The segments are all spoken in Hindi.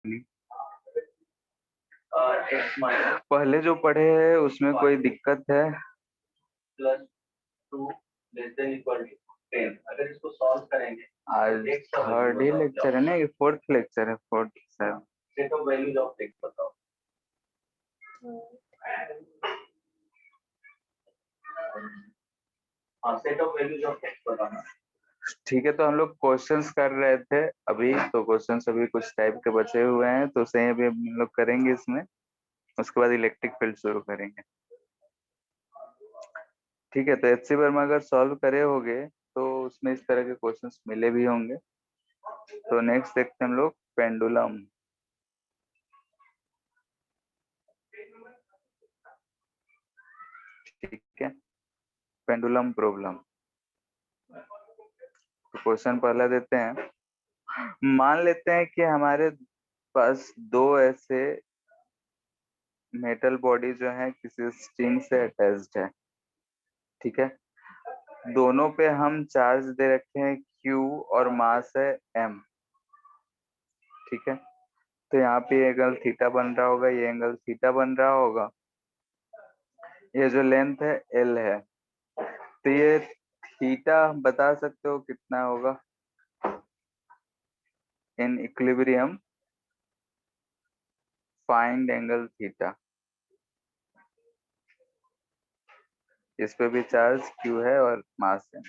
नहीं। पहले जो पढ़े हैं उसमें कोई दिक्कत है? +2 <10। अगर इसको सॉल्व करेंगे, आज थर्ड ही लेक्चर है ना, ये फोर्थ लेक्चर है, fourth sir. Set of values of x बताओ। हाँ, set of values of x बताना। ठीक है, तो हम लोग क्वेश्चंस कर रहे थे अभी, तो क्वेश्चंस अभी कुछ टाइप के बचे हुए हैं, तो सही अभी हम लोग करेंगे इसमें, उसके बाद इलेक्ट्रिक फील्ड शुरू करेंगे। ठीक है, तो एचसी वर्मा अगर सॉल्व करे होगे तो उसमें इस तरह के क्वेश्चंस मिले भी होंगे। तो नेक्स्ट देखते हैं हम लोग पेंडुलम। ठीक है, पेंडुलम प्रॉब्लम। तो क्वेश्चन पहला देते हैं। मान लेते हैं कि हमारे पास दो ऐसे मेटल बॉडी जो है किसी स्ट्रिंग से अटैच्ड है। ठीक है, दोनों पे हम चार्ज दे रखे हैं Q और मास है M। ठीक है, तो यहाँ पे एंगल थीटा बन रहा होगा, ये एंगल थीटा बन रहा होगा, ये जो लेंथ है L है, तो ये थीटा बता सकते हो कितना होगा in equilibrium? Find angle theta. इस पे भी चार्ज Q है और मास है।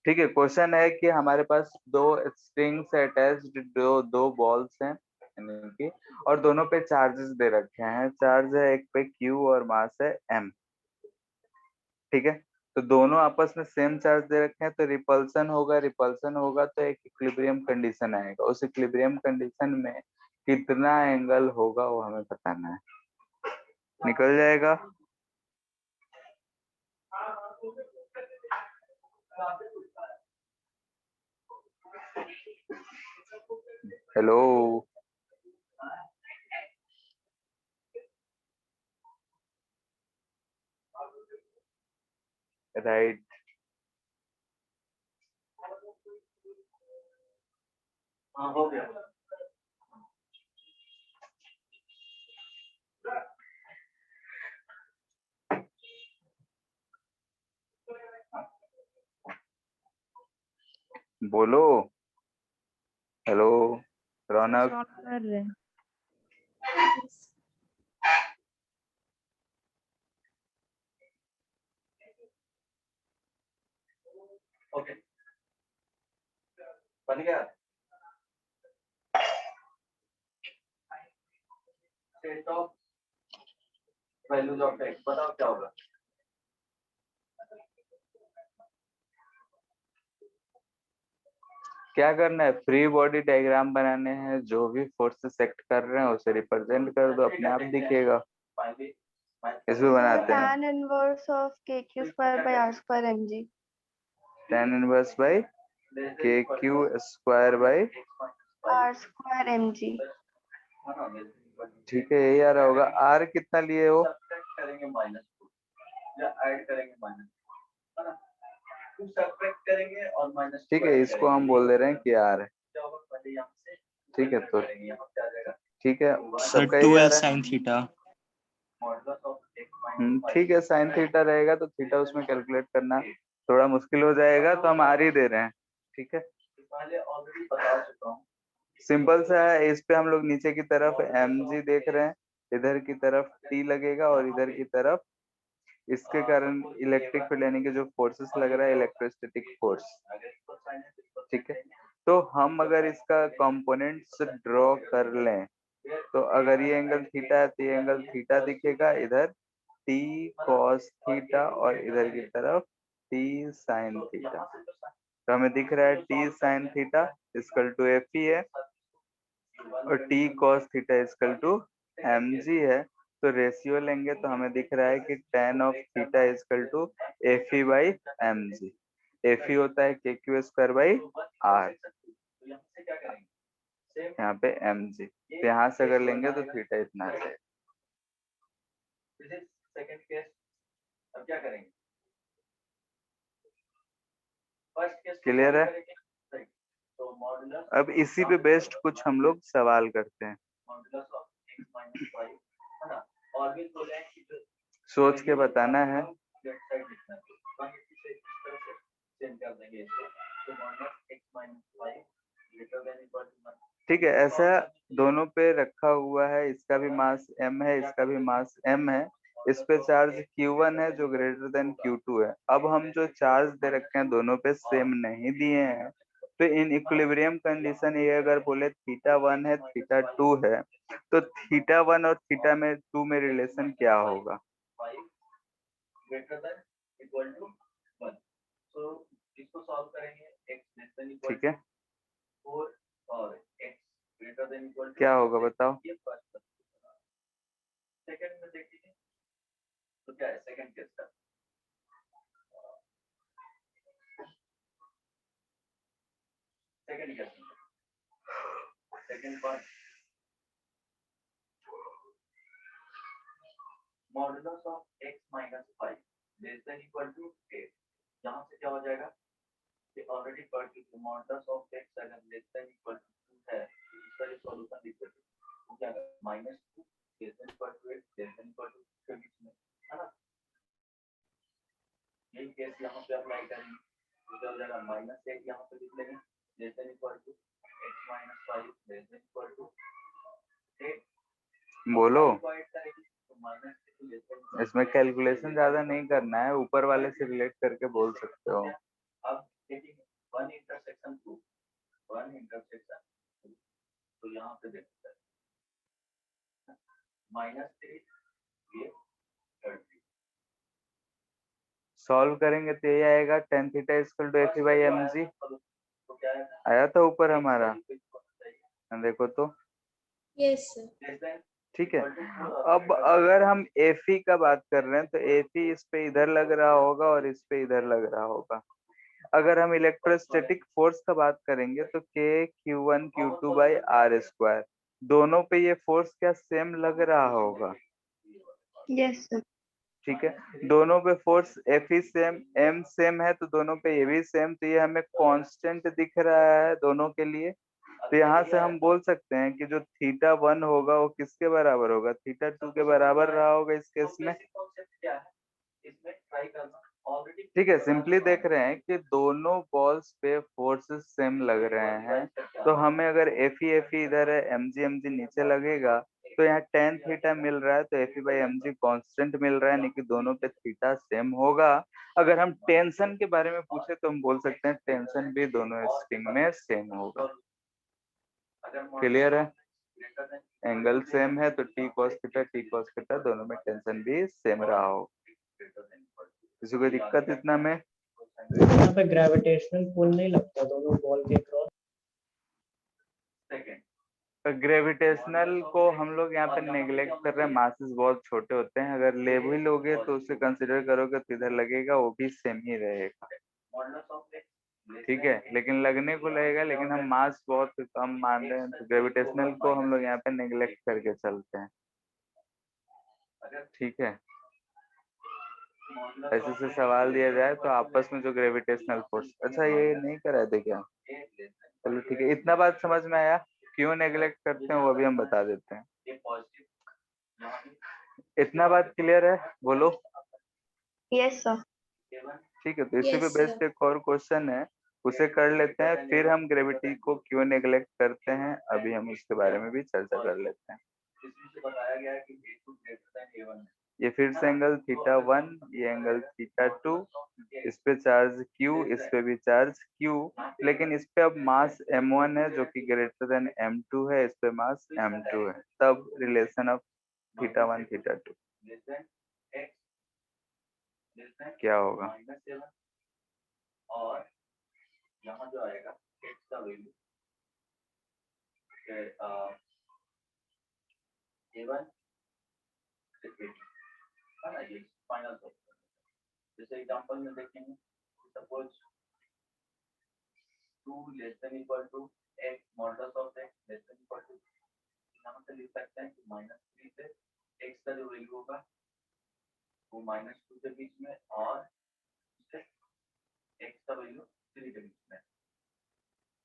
ठीक है, क्वेश्चन है कि हमारे पास दो स्ट्रिंग से अटैच्ड दो बॉल्स हैं यानी कि, और दोनों पे चार्जेस दे रखे हैं। चार्ज है एक पे Q और मास है M। ठीक है, तो दोनों आपस में सेम चार्ज दे रखे हैं, तो रिपल्सन होगा, रिपल्सन होगा तो एक इक्विलिब्रियम कंडीशन आएगा। उस इक्विलिब्रियम कंडीशन में कितना एंगल होगा वो हमें बताना है। निकल जाएगा। Hello, right. हाँ, हो गया। बोलो। हेलो रौनक। कर रहे हैं। ओके, बन गया। Set of values of x बताओ क्या होगा। क्या करना है? फ्री बॉडी डायग्राम बनाने हैं, जो भी फोर्सेस एक्ट कर रहे हैं उसे रिप्रेजेंट कर दो, अपने आप दिखेगा। इसमें बनाते हैं tan inverse of kq square by r square mg। tan inverse by KQ square by r square mg। ठीक है, यही आ रहा होगा। R कितना लिए हो? करेंगे माइनस या ऐड करेंगे माइनस, है ना? सब्ट्रैक्ट करेंगे और माइनस। ठीक है, इसको हम बोल दे रहे हैं कि R है। ठीक है, तो ठीक है, सर सबका यही आ 12 रहा है। sin theta. ठीक है, साइन थीटा रहेगा तो थीटा उसमें कैलकुलेट करना थोड़ा मुश्किल हो जाएगा, तो हम आर ही दे रहे हैं। ठीक है, पहले ऑलरेडी बता चुका हूँ। सिंपल सा है, इस पे हम लोग नीचे की तरफ mg देख रहे हैं, इधर की तरफ T लगेगा और इधर की तरफ इसके कारण इलेक्ट्रिक फील्ड यानी कि जो फोर्सेस लग रहा है इलेक्ट्रोस्टैटिक फोर्स। ठीक है, तो हम अगर इसका कंपोनेंट्स ड्रॉ कर लें, तो अगर ये एंगल थीटा है तो ये एंगल थीटा दिखेगा इधर T cos थीटा, और इधर की तरफ T sin थीटा। तो हमें दिख रहा है T sin theta equal to F ही है और T cos theta equal to mg है। तो रेशियो लेंगे तो हमें दिख रहा है कि tan of theta equal to F E by M G. F E होता है k Q square by are, यहाँ पे एम जी। तो यहाँ से अगर लेंगे तो थीटा इतना आ जाएगा। सेकंड केस, अब क्या करेंगे? फर्स्ट केस क्लियर है? तो अब इसी पे बेस्ड कुछ हम लोग सवाल करते हैं, सोच के बताना है। ठीक है, ऐसा दोनों पे रखा हुआ है, इसका भी मास m है, इसका भी मास m है, इस पे चार्ज q1 है जो ग्रेटर देन q2 है। अब हम जो चार्ज दे रखे हैं दोनों पे सेम नहीं दिए हैं, तो इन इक्विलिब्रियम कंडीशन ये अगर बोले θ1 है θ2 है, तो θ1 और θ2 में रिलेशन क्या होगा? ठीक है, क्या होगा बताओ? बोलो, इसमें कैलकुलेशन ज्यादा नहीं करना है, ऊपर वाले से रिलेट करके बोल सकते हो। सॉल्व करेंगे तो ये आएगा tan theta equal to Fe by mg, आया था ऊपर हमारा, देखो तो। Yes sir. ठीक है, अब अगर हम Fe का बात कर रहे हैं तो Fe इस पे इधर लग रहा होगा और इस पे इधर लग रहा होगा। अगर हम इलेक्ट्रोस्टैटिक फोर्स का बात करेंगे तो K Q1 Q2 by are square, दोनों पे ये फोर्स क्या सेम लग रहा होगा? Yes sir. ठीक है, दोनों पे फोर्स F ही सेम, M सेम है, तो दोनों पे ये भी सेम, तो ये हमें कांस्टेंट दिख रहा है दोनों के लिए। तो यहाँ से हम बोल सकते हैं कि जो θ1 होगा वो किसके बराबर होगा? θ2 के बराबर रहा होगा इस केस में। ठीक है, सिंपली देख रहे हैं कि दोनों बॉल्स पे फोर्सेस सेम लग रहे हैं, तो हमें अगर Fe इधर है, mg नीचे लगेगा, तो यहाँ tan थीटा मिल रहा है, तो Fe बाई mg कांस्टेंट मिल रहा है, यानी कि दोनों पे थीटा सेम होगा। अगर हम टेंशन के बारे में पूछे तो हम बोल सकते हैं टेंशन भी दोनों स्ट्रिंग में सेम होगा। क्लियर है? एंगल सेम है तो t cos थीटा दोनों में टेंशन भी सेम रहा हो। किसी को दिक्कत इतना में? यहाँ पे ग्रेविटेशनल पुल नहीं लगता दोनों बॉल के क्रॉस। ग्रेविटेशनल को हम लोग यहाँ पे नेग्लेक्ट कर रहे हैं, मासेस बहुत छोटे होते हैं, अगर ले भी लोगे तो उसे कंसिडर करोगे तो इधर लगेगा, वो भी सेम ही रहेगा। ठीक है, लेकिन लगने को लगेगा, लेकिन हम मास बहुत कम मान रहे हैं, तो ग्रेविटेशनल को हम लोग यहाँ पे नेग्लेक्ट करके चलते हैं। ठीक है, ऐसे से सवाल दिया जाए तो आपस में जो ग्रेविटेशनल फोर्स, अच्छा ये नहीं कराए थे क्या? चलो ठीक है, इतना बात समझ में आया, क्यों नेग्लेक्ट करते हैं वो भी हम बता देते हैं। इतना बात क्लियर है? बोलो। Yes sir. ठीक है, तो इसी पे यस बेस्ड सर। एक और क्वेश्चन है, उसे कर लेते हैं, फिर हम ग्रेविटी को क्यों नेग्लेक्ट करते हैं अभी हम उसके बारे में भी चर्चा कर लेते हैं। ये फिर से एंगल θ1, ये एंगल θ2, इस पे चार्ज Q, इस पे भी चार्ज Q, लेकिन इस पे अब मास m1 है जो कि ग्रेटर देन m2 है, इस पे मास m2 है, तब रिलेशन ऑफ θ1 θ2 क्या होगा?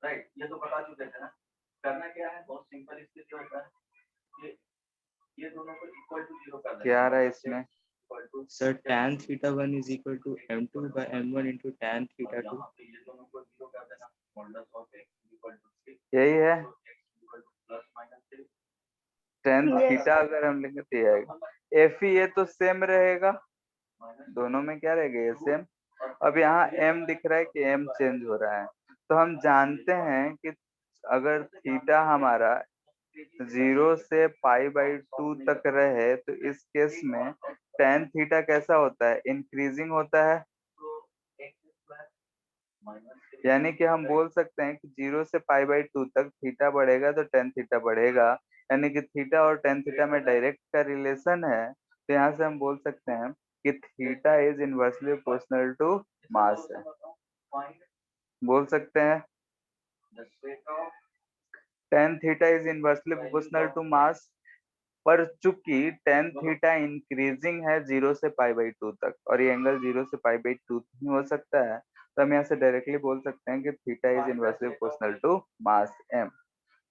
राइट, ये तो बता चुके थे ना। करना क्या है, बहुत सिंपल स्थिति होता है, ये दोनों को इक्वल टू 0 कर देना। क्या आ रहा है इसमें? Sir, tan theta 1 is equal to m2 by m1 into tan theta 2. ये दोनों को 0 कर देना, modulus of x equal to 6, यही है plus minus 3 tan Yes, theta अगर हम लेंगे तो ये आएगा। एफ ये तो सेम रहेगा, दोनों में क्या रहेगा, ये सेम। अब यहाँ m दिख रहा है कि m चेंज हो रहा है, तो हम जानते हैं कि अगर थीटा हमारा 0 से π/2 तक रहे तो इस केस में tan थीटा कैसा होता है, इंक्रीजिंग होता है। यानी कि हम बोल सकते हैं कि 0 से π/2 तक थीटा बढ़ेगा तो tan थीटा बढ़ेगा, यानी कि थीटा और tan थीटा में डायरेक्ट का रिलेशन है। तो यहाँ से हम बोल सकते हैं कि theta is inversely proportional to mass है, बोल सकते हैं tan theta is inversely proportional to mass. पर चूंकि tan थीटा इंक्रीजिंग है 0 से π/2 तक और ये एंगल 0 से π/2 ही हो सकता है, तो हम यहाँ से डायरेक्टली बोल सकते हैं कि theta is inversely proportional to mass m।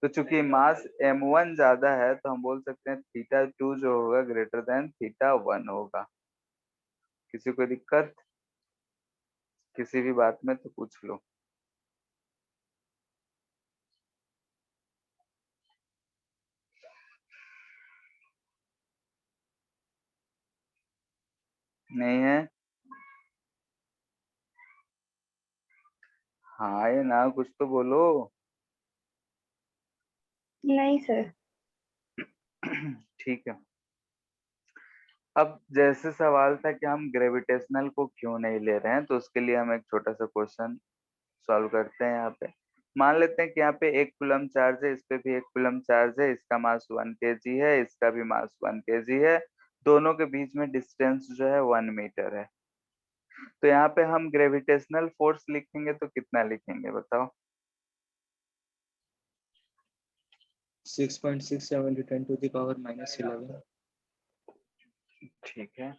तो चूंकि मास m1 ज्यादा है तो हम बोल सकते हैं थीटा 2 जो होगा ग्रेटर देन थीटा 1 होगा। किसी को दिक्कत किसी भी बात में तो पूछ लो। नहीं है? हाँ ये ना, कुछ तो बोलो। नहीं सर। ठीक है। अब जैसे सवाल था कि हम ग्रेविटेशनल को क्यों नहीं ले रहे हैं, तो उसके लिए हम एक छोटा सा क्वेश्चन सॉल्व करते हैं। यहाँ पे मान लेते हैं कि यहाँ पे 1 कूलम चार्ज है, इस पे भी 1 कूलम चार्ज है, इसका मास 1 kg है, इसका भी मास 1 kg है, दोनों के बीच में डिस्टेंस जो है 1 मीटर है। तो यहाँ पे हम ग्रेविटेशनल फोर्स लिखेंगे तो कितना लिखेंगे बताओ? 6.67 into 10 to the power minus 11. ठीक है,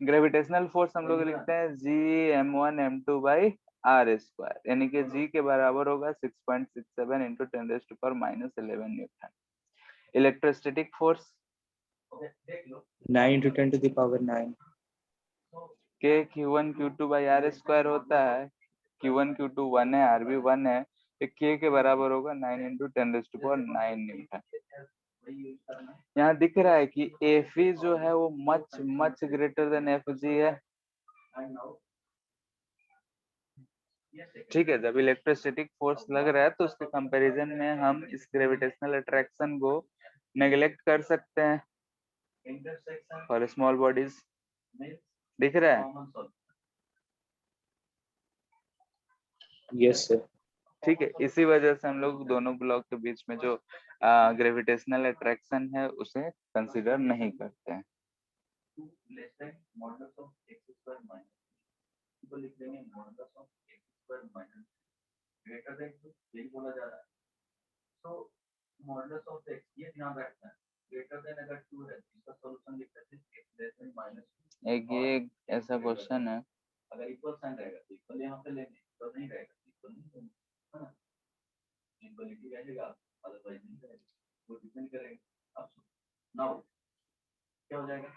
ग्रेविटेशनल फोर्स हम लोग लिखते हैं Gm1m2/r², यानी कि g के बराबर होगा 6.67 into 10⁻⁻11 Newton. Electrostatic force 9 into 10 to the power 9. K Q1Q2/r² होता है, Q1 Q2 1 है, R भी 1 है, तो K के बराबर होगा 9 इंटू 10⁻9 न्यूटन। यहाँ दिख रहा है कि Fe जो है वो much much greater than Fg है। ठीक है, जब इलेक्ट्रोस्टैटिक फोर्स लग रहा है तो उसके कंपैरिजन में हम इस ग्रेविटेशनल अट्रैक्शन को नेग्लेक्ट कर सकते हैं फॉर स्मॉल बॉडीज। दिख रहा है? Yes, sir. ठीक है, इसी वजह से हम लोग दोनों ब्लॉक के बीच में जो ग्रेविटेशनल अट्रैक्शन है उसे कंसीडर नहीं करते हैं। एक ये ऐसा क्वेश्चन है, अगर इक्वल साइन रहेगा तो इक्वल यहाँ पे लेंगे, तो नहीं रहेगा तो इक्वल नहीं लेंगे, है ना? इक्वलिटी रहेगा, अदरवाइज नहीं रहेगा, वो डिपेंड करेगा। अब नाउ क्या हो जाएगा,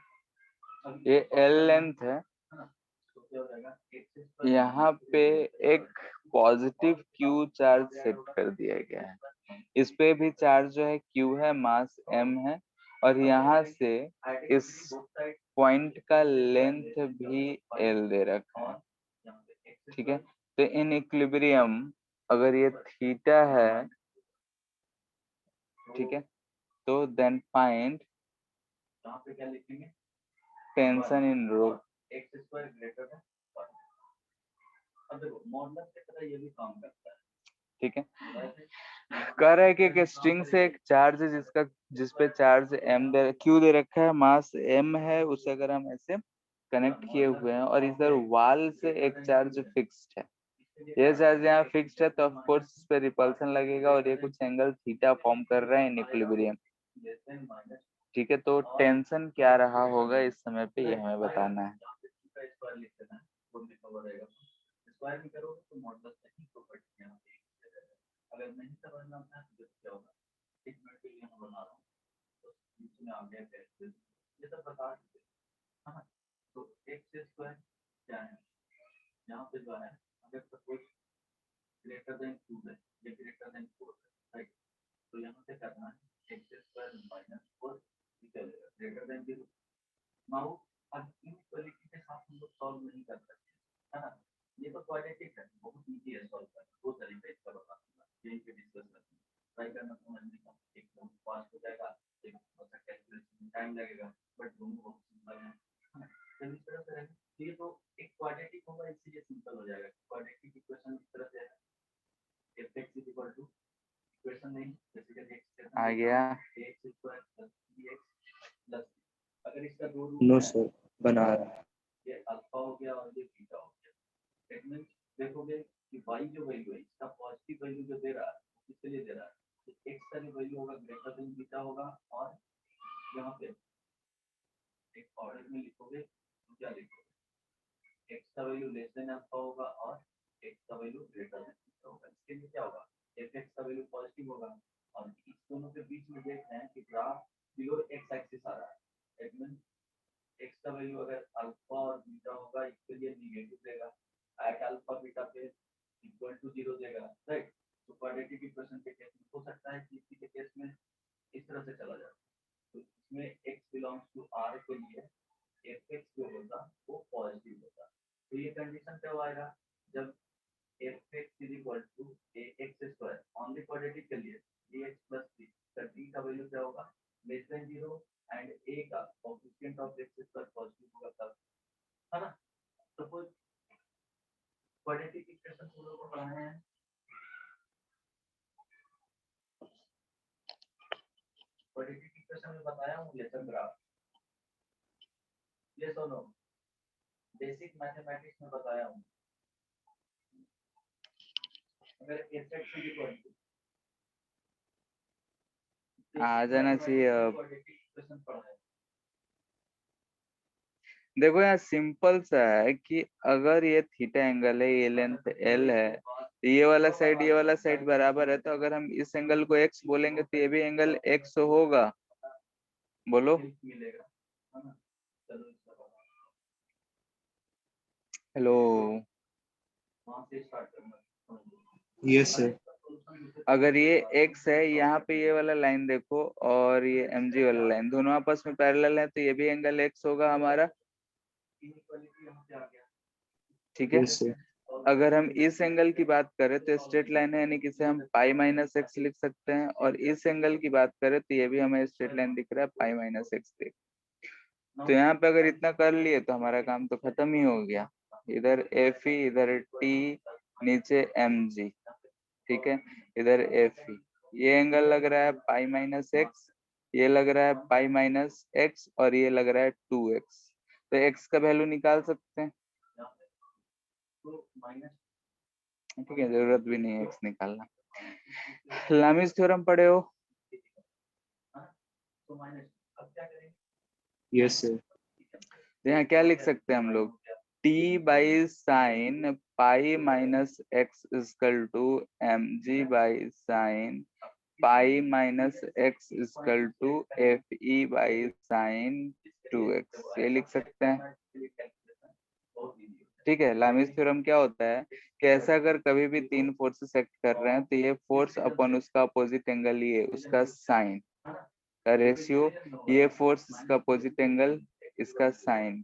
ये एल लेंथ है, तो क्या हो जाएगा, यहाँ पे एक पॉजिटिव क्यू चार्ज सेट कर दिया गया है, इस पे भी चार्ज जो है क्यू है, मास एम है, और यहाँ से इस पॉइंट का लेंथ भी एल दे रखा है। ठीक है, तो इन इक्विलिब्रियम अगर ये थीटा है, ठीक है, तो देन फाइंड टेंशन इन रो। ठीक है, कह रहा है कि एक स्ट्रिंग से एक चार्ज जिसका जिसपे चार्ज m दे क्यू दे रखा है, मास m है, उसे अगर हम ऐसे कनेक्ट किए हुए हैं और इधर वाल से एक चार्ज फिक्स्ड है, ये चार्ज यहाँ फिक्स्ड है, तो ऑफ कोर्स इस पे रिपल्सन लगेगा और ये कुछ एंगल थीटा फॉर्म कर रहा है इन इक्विलिब्रियम। ठीक है, तो टेंशन क्या रहा होगा इस समय पे ये हमें बताना है। क्या होगा, 1 मिनट के लिए मैं बना रहा हूँ, तो बीच में आ गया कैसे, ये सब बता दीजिए, है ना। तो एक्स स्क्वायर क्या है, यहाँ पे जो है अगर सपोज ग्रेटर देन 2 है या ग्रेटर देन 4 है, राइट, तो यहाँ पे करना है एक्स स्क्वायर माइनस 4 चलेगा ग्रेटर देन 0। नाउ अब इनइक्वालिटी के साथ हम लोग सॉल्व नहीं कर सकते, है ना। ये तो क्वाड्रेटिक है, बहुत इजी है सॉल्व करना, दो तरीका इसका बता दूंगा, यही पे डिस्कस करते हैं, ट्राई करना समझने का, एकदम फास्ट हो जाएगा, एक थोड़ा कैलकुलेशन में टाइम लगेगा, बट दोनों बहुत सिंपल है ना। तो इस तरह से रहेगा, ये तो एक क्वाड्रेटिक होगा, इसलिए सिंपल हो जाएगा। क्वाड्रेटिक इक्वेशन इस तरह से है, fx इक्वेशन नहीं, बेसिकली एक्स आ गया, ax square plus bx plus, अगर इसका दो रूट नो है, सर, बना रहा है। ये अल्फा हो गया और ये बीटा हो गया। दैट मींस देखोगे कि y जो वैल्यू है इसका पॉजिटिव वैल्यू जो दे रहा है किसके लिए दे रहा है, तो x का जो वैल्यू होगा ग्रेटर देन बीटा होगा, और यहाँ पे एक ऑर्डर में लिखोगे तो क्या लिखोगे, x का वैल्यू लेस देन अल्फा होगा और x का वैल्यू ग्रेटर देन बीटा होगा। इसके लिए क्या होगा, fx का वैल्यू पॉजिटिव होगा, और इस दोनों के बीच में देख रहे हैं कि ग्राफ बिलो x एक्सिस आ रहा है, दैट मींस x का वैल्यू अगर अल्फा और बीटा होगा इसके लिए नेगेटिव देगा, एट अल्फा बीटा पे इक्वल टू 0 देगा, राइट। तो क्वाड्रेटिक इक्वेशन के केस में हो सकता है कि इसी के केस में इस तरह से चला जाए, तो इसमें x बिलोंग्स टू r के लिए fx जो होगा वो पॉजिटिव होगा। तो ये कंडीशन कब आएगा, जब fx is equal to ax square only quadratic के लिए bx प्लस c का d का वैल्यू क्या होगा, लेस देन 0 एंड a का coefficient of x square positive होगा तब, है ना। सपोज क्वाड्रेटिक इक्वेशन हम लोग को पढ़ाए हैं, क्वाड्रेटिक इक्वेशन में बताया हूँ लेसन ग्राफ, ये सुनो बेसिक मैथमेटिक्स में बताया हूँ, अगर fx इज इक्वल टू आ जाना चाहिए अब। क्वाड्रेटिक इक्वेशन पढ़ा है, देखो यहाँ सिंपल सा है कि अगर ये थीटा एंगल है, ये लेंथ एल है, तो ये वाला साइड बराबर है, तो अगर हम इस एंगल को एक्स बोलेंगे तो ये भी एंगल एक्स होगा, बोलो। Hello, yes sir. अगर ये x है, यहाँ पे ये वाला लाइन देखो और ये mg वाला लाइन दोनों आपस में पैरेलल है, तो ये भी एंगल x होगा हमारा, ठीक है। Yes sir. अगर हम इस एंगल की बात करें तो स्ट्रेट लाइन है, यानी कि इसे हम पाई माइनस एक्स लिख सकते हैं, और इस एंगल की बात करें तो ये भी हमें स्ट्रेट लाइन दिख रहा है पाई माइनस एक्स देख। तो यहाँ पे अगर इतना कर लिए तो हमारा काम तो खत्म ही हो गया, इधर एफ ई, इधर टी, नीचे एम जी, ठीक है, इधर एफ ई, ये एंगल लग रहा है पाई माइनस एक्स, ये लग रहा है पाई माइनस एक्स, और ये लग रहा है 2x, तो x का वैल्यू निकाल सकते हैं, ठीक है, जरूरत भी नहीं है x निकालना। लामिस थ्योरम पढ़े हो, यस सर। तो यहाँ क्या लिख सकते हैं हम लोग, t by sine pi minus x equal to m g by sine pi minus x equal to F E by sine 2x, ये लिख सकते हैं, ठीक है। लामिस थ्योरम क्या होता है कि ऐसा अगर कभी भी तीन फोर्सेस एक्ट कर रहे हैं तो ये फोर्स अपॉन उसका अपोजिट एंगल, ये उसका साइन का रेशियो, ये फोर्स इसका अपोजिट एंगल, इसका साइन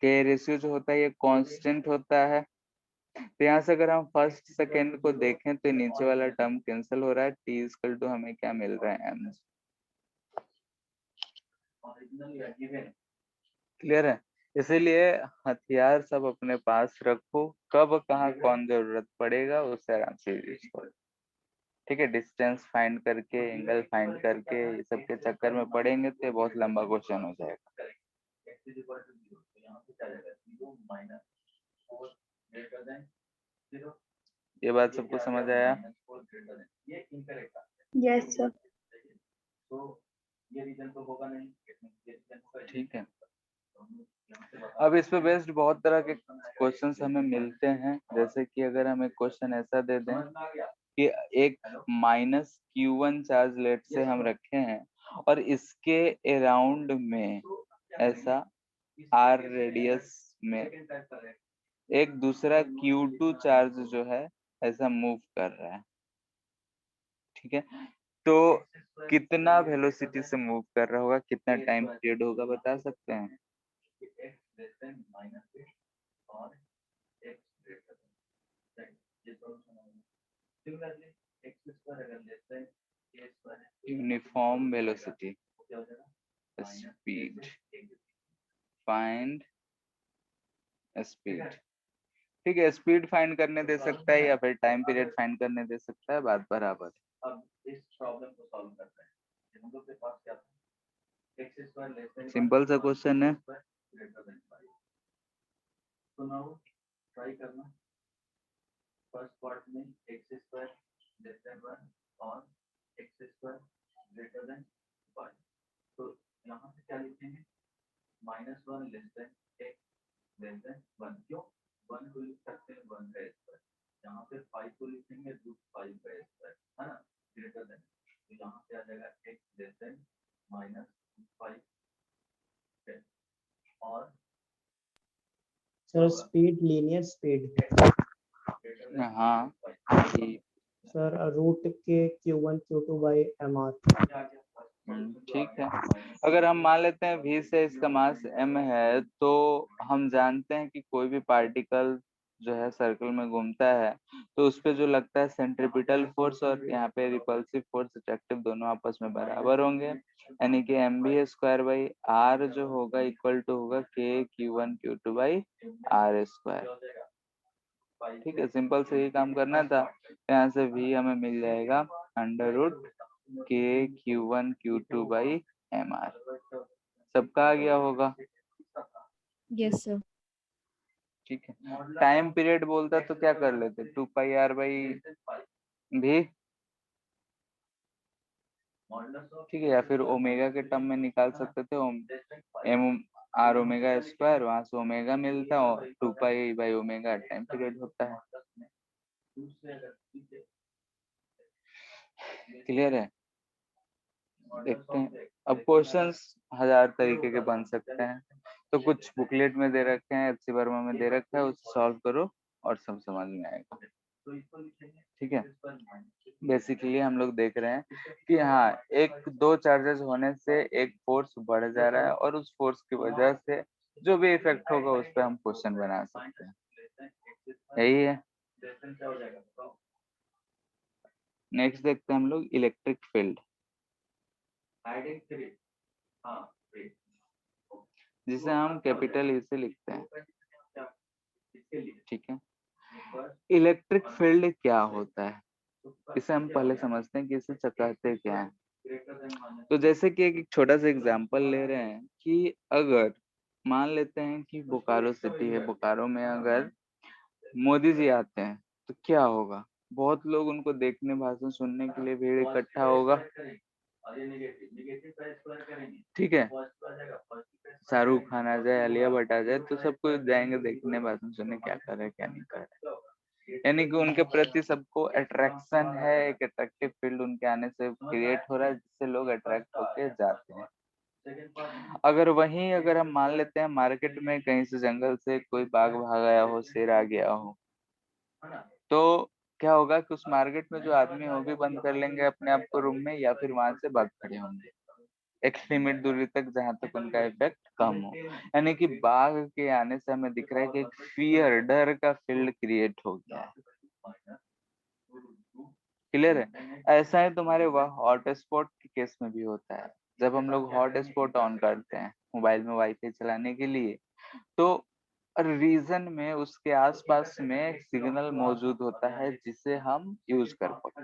के रेशियो जो होता है ये कांस्टेंट होता है। तो यहाँ से अगर हम फर्स्ट सेकेंड को देखें तो नीचे वाला टर्म कैंसिल हो रहा है, t इक्वल टू हमें क्या मिल रहा है, m। क्लियर है, इसीलिए हथियार सब अपने पास रखो, कब कहाँ कौन जरूरत पड़ेगा उससे आराम से यूज करो, ठीक है। डिस्टेंस फाइंड करके, एंगल फाइंड करके, ये सब के चक्कर में पड़ेंगे तो बहुत लंबा क्वेश्चन हो जाएगा। ये बात सबको समझ आया, Yes, sir. ठीक है। अब इस पे बेस्ड बहुत तरह के क्वेश्चंस हमें मिलते हैं, जैसे कि अगर हमें क्वेश्चन ऐसा दे दें कि एक माइनस Q1 चार्ज लेट से हम रखे हैं और इसके अराउंड में ऐसा R रेडियस में एक दूसरा Q2 चार्ज जो है ऐसा मूव कर रहा है, ठीक है। तो कितना वेलोसिटी से मूव कर रहा होगा, कितना टाइम पीरियड होगा, बता सकते हैं? Uniform velocity speed, find speed, ठीक है। स्पीड फाइंड करने दे सकता है या फिर टाइम पीरियड फाइंड करने दे सकता है, बात बराबर। अब इस प्रॉब्लम को सॉल्व करते हैं। हम लोग के पास क्या था, x² सिंपल सा क्वेश्चन है। तो नाउ ट्राई करना फर्स्ट पार्ट में x² लेस देन 1 और x² ग्रेटर देन 1। तो यहाँ पे क्या लिखेंगे, -1 less than x less than 1। क्यों 1 को लिख सकते हैं 1 का स्क्वायर, यहाँ पे 5 को लिखेंगे √5 का स्क्वायर, है ना, ग्रेटर देन। तो यहाँ पे आ जाएगा x लेस देन -5 और सर स्पीड, लीनियर स्पीड। हाँ सर रूट के Q1 Q2 बाई MR। ठीक है। अगर हम मान लेते हैं v से इसका मास m है, तो हम जानते हैं कि कोई भी पार्टिकल जो है सर्कल में घूमता है तो उस पे जो लगता है सेंट्रीपिटल फोर्स और यहाँ पे रिपल्सिव फोर्स, अट्रैक्टिव, दोनों आपस में बराबर होंगे, यानी कि mv² बाई r जो होगा इक्वल टू होगा k Q1 Q2 by r²। ठीक है, सिंपल से ही काम करना था। यहाँ से v हमें मिल जाएगा √k Q1 Q2 by mr। सबका आ गया होगा? Yes, sir. ठीक है। टाइम पीरियड बोलता तो क्या कर लेते, 2πr बाई v, ठीक है, या फिर ओमेगा के टर्म में निकाल सकते थे, m r ओमेगा², वहां से ओमेगा मिलता और 2π बाई ओमेगा टाइम पीरियड होता है। क्लियर है? देखते हैं। अब क्वेश्चंस 1000 तरीके के बन सकते हैं, तो कुछ बुकलेट में दे रखे हैं, एचसी वर्मा में दे रखा है, उसे सॉल्व करो और सब समझ में आएगा। ठीक है, बेसिकली हम लोग देख रहे हैं कि हाँ, एक दो चार्जेस होने से एक फोर्स बढ़ जा रहा है और उस फोर्स की वजह से जो भी इफेक्ट होगा उस पर हम क्वेश्चन बना सकते हैं। यही है। नेक्स्ट देखते हैं हम लोग इलेक्ट्रिक फील्ड, जिसे हम कैपिटल ई से लिखते हैं। ठीक है, इलेक्ट्रिक फील्ड क्या होता है इसे हम पहले समझते हैं कि इसे कहते क्या है। तो जैसे कि एक छोटा सा एग्जांपल ले रहे हैं कि अगर मान लेते हैं कि बोकारो सिटी है, बोकारो में अगर मोदी जी आते हैं तो क्या होगा, बहुत लोग उनको देखने, भाषण सुनने के लिए भीड़ इकट्ठा होगा। ठीक है, शाहरुख खान आ जाए, आलिया भट्ट आ जाए, तो सब कुछ जाएंगे देखने, भाषण सुनने, क्या कर रहे क्या नहीं कर रहे, यानी कि उनके प्रति सबको अट्रैक्शन है, एक अट्रैक्टिव फील्ड उनके आने से क्रिएट हो रहा है, जिससे लोग अट्रैक्ट होके जाते हैं। अगर हम मान लेते हैं मार्केट में कहीं से जंगल से कोई बाघ भाग आया हो, शेर आ गया हो, तो क्या होगा कि उस मार्केट में जो आदमी हो भी बंद कर लेंगे अपने आप को रूम में, या फिर वहां से भाग खड़े होंगे एक लिमिट दूरी तक, जहां तक उनका इफेक्ट कम हो। यानी कि बाघ के आने से हमें दिख रहा है कि एक फियर, डर का फील्ड क्रिएट हो गया है। क्लियर है? ऐसा ही तुम्हारे वह हॉटस्पॉट के केस में भी होता है। जब हम लोग हॉटस्पॉट ऑन करते हैं मोबाइल में वाईफाई चलाने के लिए, तो रीजन में उसके आसपास में सिग्नल मौजूद होता है जिसे हम यूज कर पाते,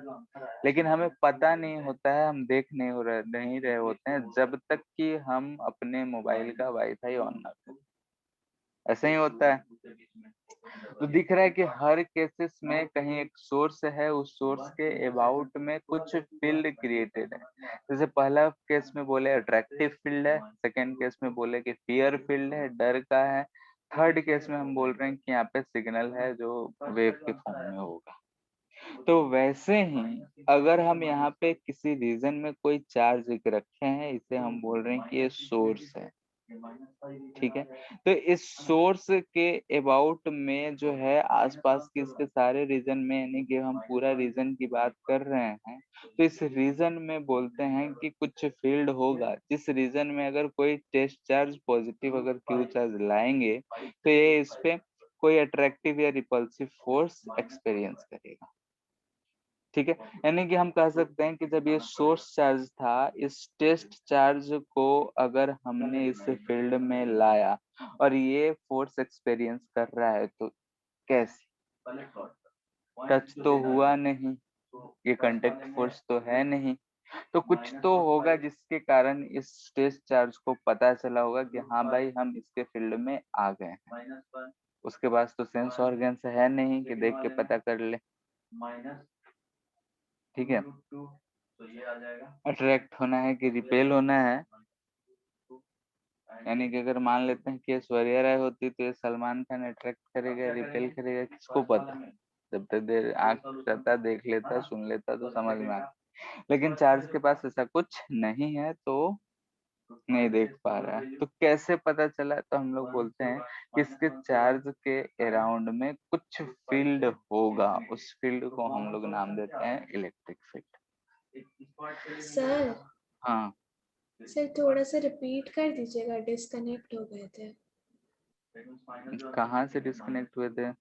लेकिन हमें पता नहीं होता है, हम देख नहीं रहे होते हैं जब तक कि हम अपने मोबाइल का वाईफाई ऑन ना करें। ऐसा ही होता है। तो दिख रहा है कि हर केसेस में कहीं एक सोर्स है, उस सोर्स के अबाउट में कुछ फील्ड क्रिएटेड है। जैसे पहला केस में बोले अट्रैक्टिव फील्ड है, सेकंड केस में बोले कि फियर फील्ड है, डर का है, थर्ड केस में हम बोल रहे हैं कि यहाँ पे सिग्नल है जो वेव के फॉर्म में होगा। तो वैसे ही अगर हम यहाँ पे किसी रीजन में कोई चार्ज रखे हैं, इसे हम बोल रहे हैं कि ये सोर्स है, ठीक है। तो इस सोर्स के अबाउट में जो है आसपास के इसके सारे रीजन में, यानी कि हम पूरा रीजन की बात कर रहे हैं, तो इस रीजन में बोलते हैं कि कुछ फील्ड होगा जिस रीजन में अगर कोई टेस्ट चार्ज पॉजिटिव अगर क्यू चार्ज लाएंगे तो ये इस पे कोई अट्रैक्टिव या रिपल्सिव फोर्स एक्सपीरियंस करेगा, ठीक है। यानी कि हम कह सकते हैं कि जब ये सोर्स चार्ज था, इस टेस्ट चार्ज को अगर हमने इस फील्ड में लाया और ये फोर्स एक्सपीरियंस कर रहा है, तो कैसे, टच तो हुआ नहीं, ये कांटेक्ट फोर्स तो है नहीं, तो कुछ तो होगा जिसके कारण इस टेस्ट चार्ज को पता चला होगा कि हाँ भाई हम इसके फील्ड में आ गए हैं। उसके पास तो सेंस ऑर्गन्स है नहीं कि देख के पता कर ले, ठीक है। अट्रैक्ट होना है कि रिपेल होना है, यानी कि अगर मान लेते हैं कि ऐश्वर्या राय होती तो ये सलमान खान अट्रैक्ट करेगा रिपेल करेगा, किसको पता। जब तक देर आंख रहता, देख लेता, सुन लेता तो समझ में आता, लेकिन चार्ज के पास ऐसा कुछ नहीं है तो नहीं देख पा रहा है। तो कैसे पता चला, तो हम लोग बोलते हैं कि इसके चार्ज के अराउंड में कुछ फील्ड होगा, उस फील्ड को हम लोग नाम देते हैं इलेक्ट्रिक फील्ड। सर हाँ, सर थोड़ा सा रिपीट कर दीजिएगा, डिस्कनेक्ट हो गए थे। कहाँ से डिस्कनेक्ट हुए थे?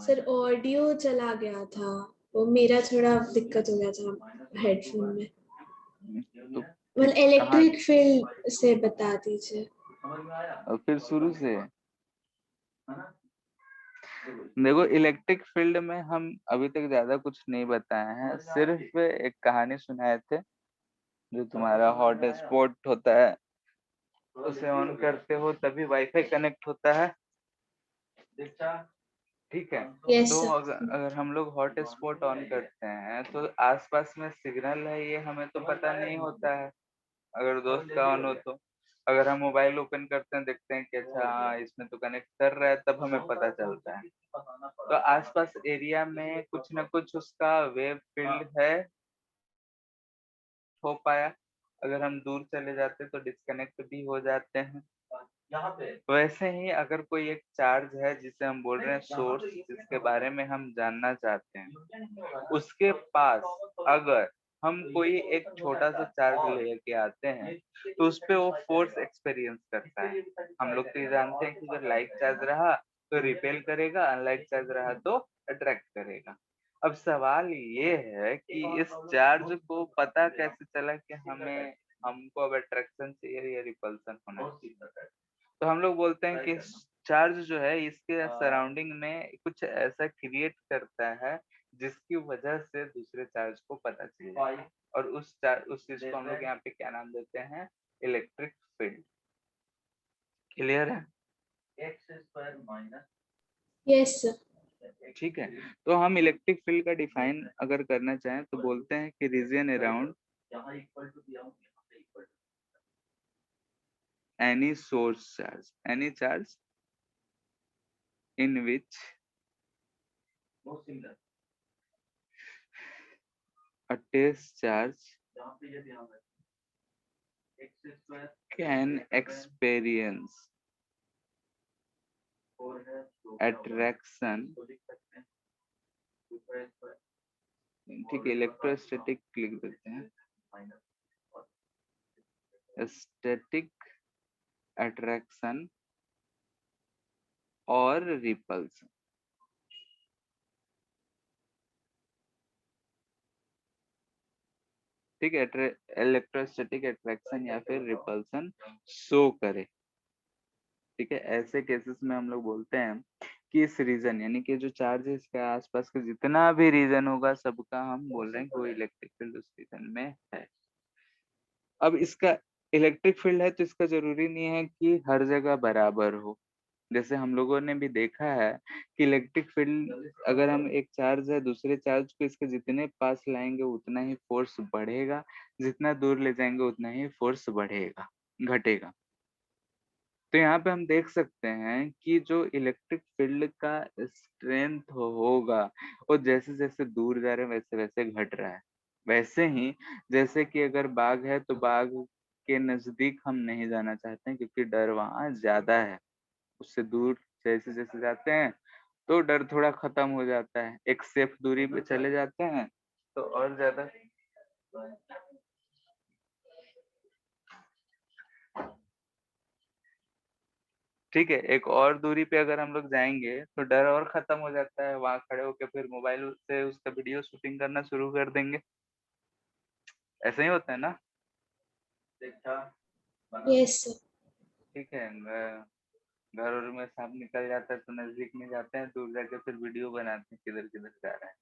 सर ऑडियो चला गया था, वो मेरा थोड़ा दिक्कत हो गया था हेडफोन में। तो मतलब कहाँ, इलेक्ट्रिक फील्ड से बता दीजिए। और फिर शुरू से देखो, इलेक्ट्रिक फील्ड में हम अभी तक ज्यादा कुछ नहीं बताए हैं, सिर्फ एक कहानी सुनाए थे, जो तुम्हारा हॉट स्पॉट होता है उसे ऑन करते हो तभी वाईफाई कनेक्ट होता है, ठीक है। यस तो सर। अगर हम लोग हॉट स्पॉट ऑन करते हैं तो आसपास में सिग्नल है ये हमें तो पता नहीं होता है, अगर दोस्त का ऑन हो तो। अगर हम मोबाइल ओपन करते हैं, देखते हैं कि अच्छा हाँ इसमें तो कनेक्ट कर रहा है, तब हमें पता चलता है। तो आसपास एरिया में कुछ ना कुछ उसका वेव फील्ड है, हो पाया। अगर हम दूर चले जाते तो डिस्कनेक्ट भी हो जाते हैं। वैसे ही अगर कोई एक चार्ज है जिसे हम बोल रहे हैं सोर्स, जिसके बारे में हम जानना चाहते हैं, उसके पास अगर हम कोई एक छोटा सा चार्ज लेके आते हैं तो उस पे वो फोर्स एक्सपीरियंस करता है। हम लोग तो ये जानते हैं कि अगर लाइक चार्ज रहा तो रिपेल करेगा, अनलाइक चार्ज रहा तो अट्रैक्ट करेगा। अब सवाल ये है कि इस चार्ज को पता कैसे चला कि हमें हमको अब अट्रैक्शन चाहिए या रिपल्सन होना चाहिए। तो हम लोग बोलते हैं कि चार्ज जो है इसके सराउंडिंग में कुछ ऐसा क्रिएट करता है जिसकी वजह से दूसरे चार्ज को पता चल जाए, और उस चीज को हम लोग यहाँ पे क्या नाम देते हैं, इलेक्ट्रिक फील्ड। क्लियर है? Yes sir. ठीक है। तो हम इलेक्ट्रिक फील्ड का डिफाइन अगर करना चाहें तो बोलते हैं कि region around any source charge, any charge in which a test charge can experience attraction, ठीक है, इलेक्ट्रोस्टैटिक लिख देते हैं, स्टैटिक अट्रैक्शन और रिपल्सन, ठीक है। इलेक्ट्रोस्टैटिक अट्रैक्शन या फिर रिपल्सन शो करे, ठीक है। ऐसे केसेस में हम लोग बोलते हैं कि इस रीजन, यानी कि जो चार्ज है इसके आसपास का जितना भी रीजन होगा सबका हम बोल रहे हैं कि वो इलेक्ट्रिक फील्ड उस रीजन में है। अब इसका इलेक्ट्रिक फील्ड है तो इसका जरूरी नहीं है कि हर जगह बराबर हो। जैसे हम लोगों ने भी देखा है कि इलेक्ट्रिक फील्ड, अगर हम एक चार्ज है दूसरे चार्ज को इसके जितने पास लाएंगे उतना ही फोर्स बढ़ेगा, जितना दूर ले जाएंगे उतना ही फोर्स बढ़ेगा, घटेगा। तो यहाँ पे हम देख सकते हैं कि जो इलेक्ट्रिक फील्ड का स्ट्रेंथ होगा वो जैसे जैसे दूर जा रहे हैं वैसे वैसे घट रहा है। वैसे ही जैसे कि अगर बाघ है तो बाघ के नजदीक हम नहीं जाना चाहते हैं क्योंकि डर वहां ज्यादा है। उससे दूर जैसे जैसे जाते हैं तो डर थोड़ा खत्म हो जाता है, एक सेफ दूरी पे चले जाते हैं तो और ज्यादा। ठीक है, एक और दूरी पे अगर हम लोग जाएंगे तो डर और खत्म हो जाता है, वहां खड़े होके फिर मोबाइल से उसका वीडियो शूटिंग करना शुरू कर देंगे। ऐसा ही होता है ना? देखा बना। Yes sir. ठीक है, घर और में सांप निकल जाता है तो नजदीक में जाते हैं, दूर जाके फिर वीडियो बनाते हैं किधर किधर जा रहा है।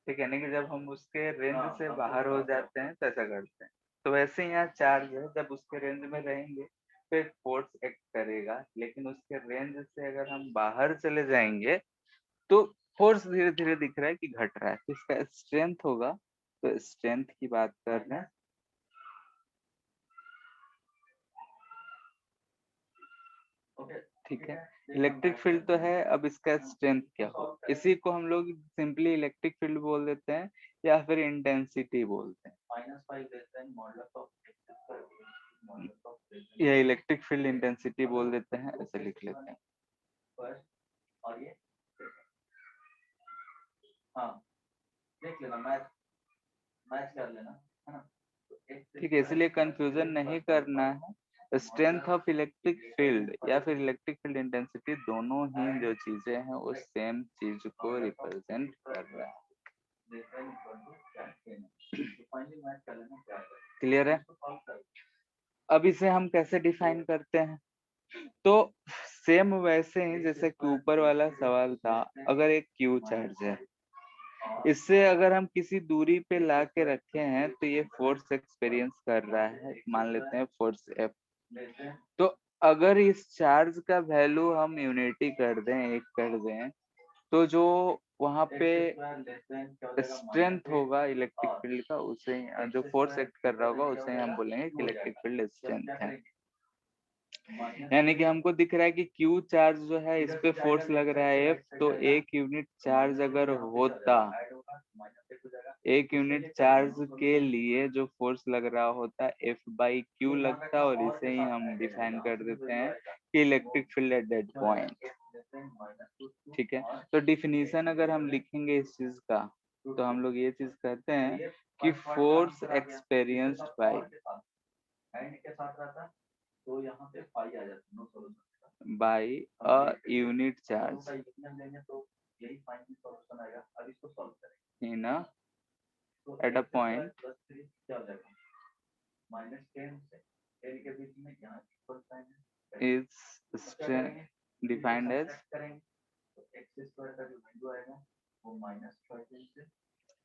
ठीक है, नहीं कि जब हम उसके रेंज से बाहर हो जाते हैं तो ऐसा करते हैं। तो वैसे ही यहाँ चार्ज है, जब उसके रेंज में रहेंगे तो एक फोर्स एक्ट करेगा, लेकिन उसके रेंज से अगर हम बाहर चले जाएंगे तो फोर्स धीरे धीरे दिख रहा है कि घट रहा है, तो इसका स्ट्रेंथ होगा। तो स्ट्रेंथ की बात कर रहे हैं। ठीक है, इलेक्ट्रिक फील्ड तो है, अब इसका स्ट्रेंथ क्या हो, इसी को हम लोग सिंपली इलेक्ट्रिक फील्ड बोल देते हैं या फिर इंटेंसिटी बोलते हैं। या इलेक्ट्रिक फील्ड इंटेंसिटी बोल देते हैं, ऐसे लिख लेते हैं। और ये हाँ, देख लेना, मैच मैच कर लेना, है ना? ठीक है, इसलिए कंफ्यूजन नहीं करना है। स्ट्रेंथ ऑफ इलेक्ट्रिक फील्ड या फिर इलेक्ट्रिक फील्ड इंटेंसिटी दोनों ही जो चीजें हैं वो सेम चीज को रिप्रेजेंट कर रहा है। क्लियर है? अब इसे हम कैसे डिफाइन करते हैं? तो सेम वैसे ही जैसे कि ऊपर वाला सवाल था, अगर एक क्यू चार्ज है, इससे अगर हम किसी दूरी पे ला के रखे हैं तो ये फोर्स एक्सपीरियंस कर रहा है, मान लेते हैं फोर्स एफ। तो अगर इस चार्ज का वैल्यू हम यूनिटी कर दें, एक कर दें, तो जो वहां पे स्ट्रेंथ होगा इलेक्ट्रिक फील्ड का, उसे जो फोर्स एक्ट कर रहा होगा उसे हम बोलेंगे कि इलेक्ट्रिक फील्ड स्ट्रेंथ है। यानी कि हमको दिख रहा है कि क्यू चार्ज जो है इस पे फोर्स लग रहा है एफ, तो एक यूनिट चार्ज अगर होता, एक यूनिट चार्ज के लिए जो फोर्स लग रहा होता एफ बाई क्यू लगता, और इसे ही हम डिफाइन कर देते हैं कि electric field at that point. ठीक है, तो डिफिनीशन अगर हम लिखेंगे इस चीज का तो हम लोग ये चीज कहते हैं कि force experienced by by a unit charge in a at a point is defined as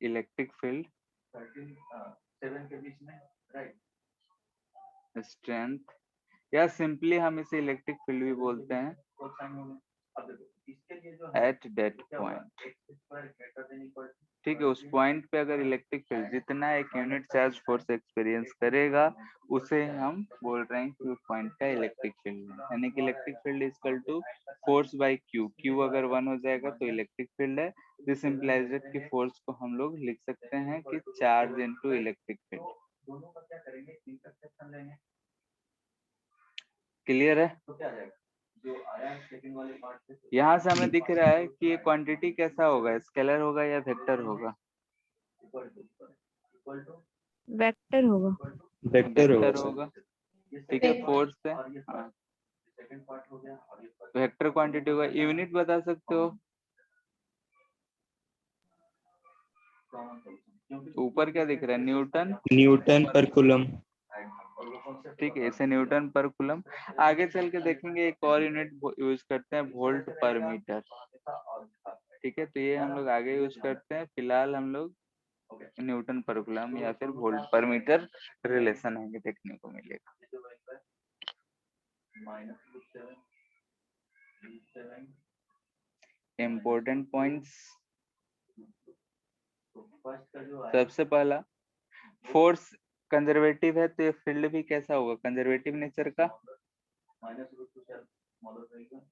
electric field strength, या सिंपली हम इसे इलेक्ट्रिक फील्ड भी बोलते हैं एट दैट पॉइंट। ठीक है, उस पॉइंट पे अगर इलेक्ट्रिक फील्ड जितना एक यूनिट चार्ज फोर्स एक्सपीरियंस करेगा उसे हम बोल रहे हैं कि उस पॉइंट का इलेक्ट्रिक फील्ड है। यानी कि electric field is equal to force by q, q अगर 1 हो जाएगा तो इलेक्ट्रिक फील्ड है। दिस इंप्लाइज दैट कि फोर्स को हम लोग लिख सकते हैं कि charge into electric field. Clear है? यहाँ से हमें दिख रहा है कि ये क्वांटिटी कैसा होगा, स्केलर होगा या वेक्टर होगा? वेक्टर होगा। वेक्टर वेक्टर होगा। होगा। ठीक है, फोर्स है, हाँ, वेक्टर क्वांटिटी होगा। यूनिट बता सकते हो? ऊपर क्या दिख रहा है, न्यूटन? न्यूटन पर कूलम। ठीक है, इसे न्यूटन पर कूलम। आगे चल के देखेंगे एक और यूनिट यूज करते हैं, वोल्ट पर मीटर। ठीक है, तो ये हम लोग आगे यूज करते हैं, फिलहाल हम लोग न्यूटन पर कूलम या फिर वोल्ट पर मीटर रिलेशन आगे देखने को मिलेगा। इम्पोर्टेंट पॉइंट्स, सबसे पहला फोर्स कंजर्वेटिव है तो ये फील्ड भी कैसा होगा, कंजर्वेटिव नेचर का। माइनस रूट टू से स्मॉलर वैल्यू है,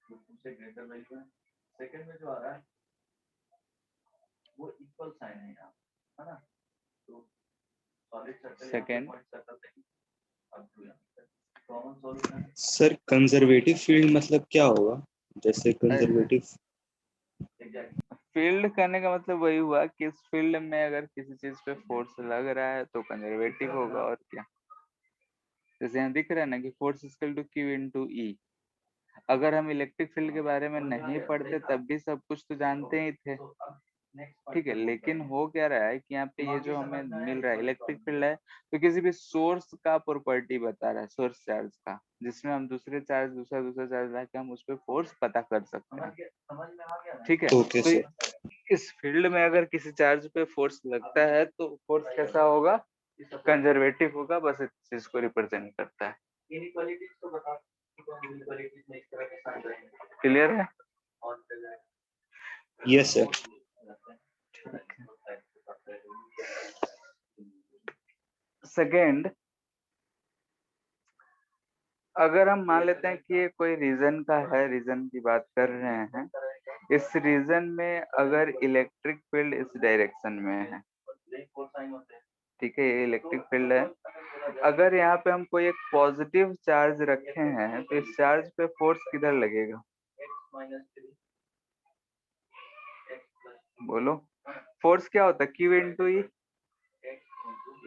रूट टू से ग्रेटर वैल्यू है। सेकंड में जो आ रहा है वो इक्वल साइन है यहाँ, है ना? तो सॉलिड सर्कल सेकंड अब common solution sir conservative field मतलब क्या होगा? जैसे कंजर्वेटिव फील्ड करने का मतलब वही हुआ कि इस फील्ड में अगर किसी चीज पे फोर्स लग रहा है तो कंजर्वेटिव होगा, और क्या। जैसे यहाँ दिख रहा है ना कि force equal to Q into E. अगर हम इलेक्ट्रिक फील्ड के बारे में नहीं पढ़ते तब भी सब कुछ तो जानते ही थे, ठीक है। लेकिन हो क्या रहा है कि यहाँ पे ये जो हमें मिल रहा है इलेक्ट्रिक फील्ड है, तो किसी भी सोर्स का प्रॉपर्टी बता रहा है, सोर्स चार्ज का, जिसमें हम दूसरा दूसरा चार्ज लाके हम उस पर फोर्स पता कर सकते हैं, ठीक है। ओके तो सर। इस फील्ड में अगर किसी चार्ज पे फोर्स लगता है तो फोर्स कैसा होगा? कंजर्वेटिव होगा, बस इस चीज को रिप्रेजेंट करता है। क्लियर है? Yes sir. सेकेंड, अगर हम मान लेते हैं कि ये कोई रीजन का है, रीजन की बात कर रहे हैं, इस रीजन में अगर इलेक्ट्रिक फील्ड इस डायरेक्शन में है, ठीक है, ये इलेक्ट्रिक फील्ड है। अगर यहाँ पे हम कोई एक पॉजिटिव चार्ज रखे हैं तो इस चार्ज पे फोर्स किधर लगेगा? बोलो, फोर्स क्या होता है? क्यू इंटू ई,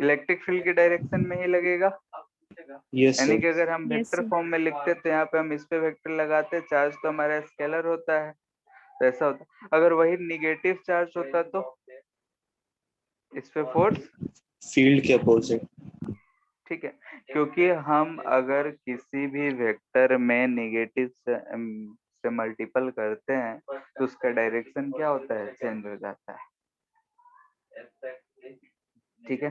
इलेक्ट्रिक फील्ड के डायरेक्शन में ही लगेगा। यस यानी सर। कि अगर हम Yes, वेक्टर sir. फॉर्म में लिखते तो यहाँ पे हम इस पे वेक्टर लगाते, चार्ज तो हमारा स्केलर होता है, तो ऐसा होता। अगर वही निगेटिव चार्ज होता तो इस पे फोर्स, फील्ड के अपोजिट। ठीक है, क्योंकि हम अगर किसी भी वेक्टर में नेगेटिव से मल्टीपल करते हैं तो उसका डायरेक्शन क्या होता है? चेंज हो जाता है, ठीक है।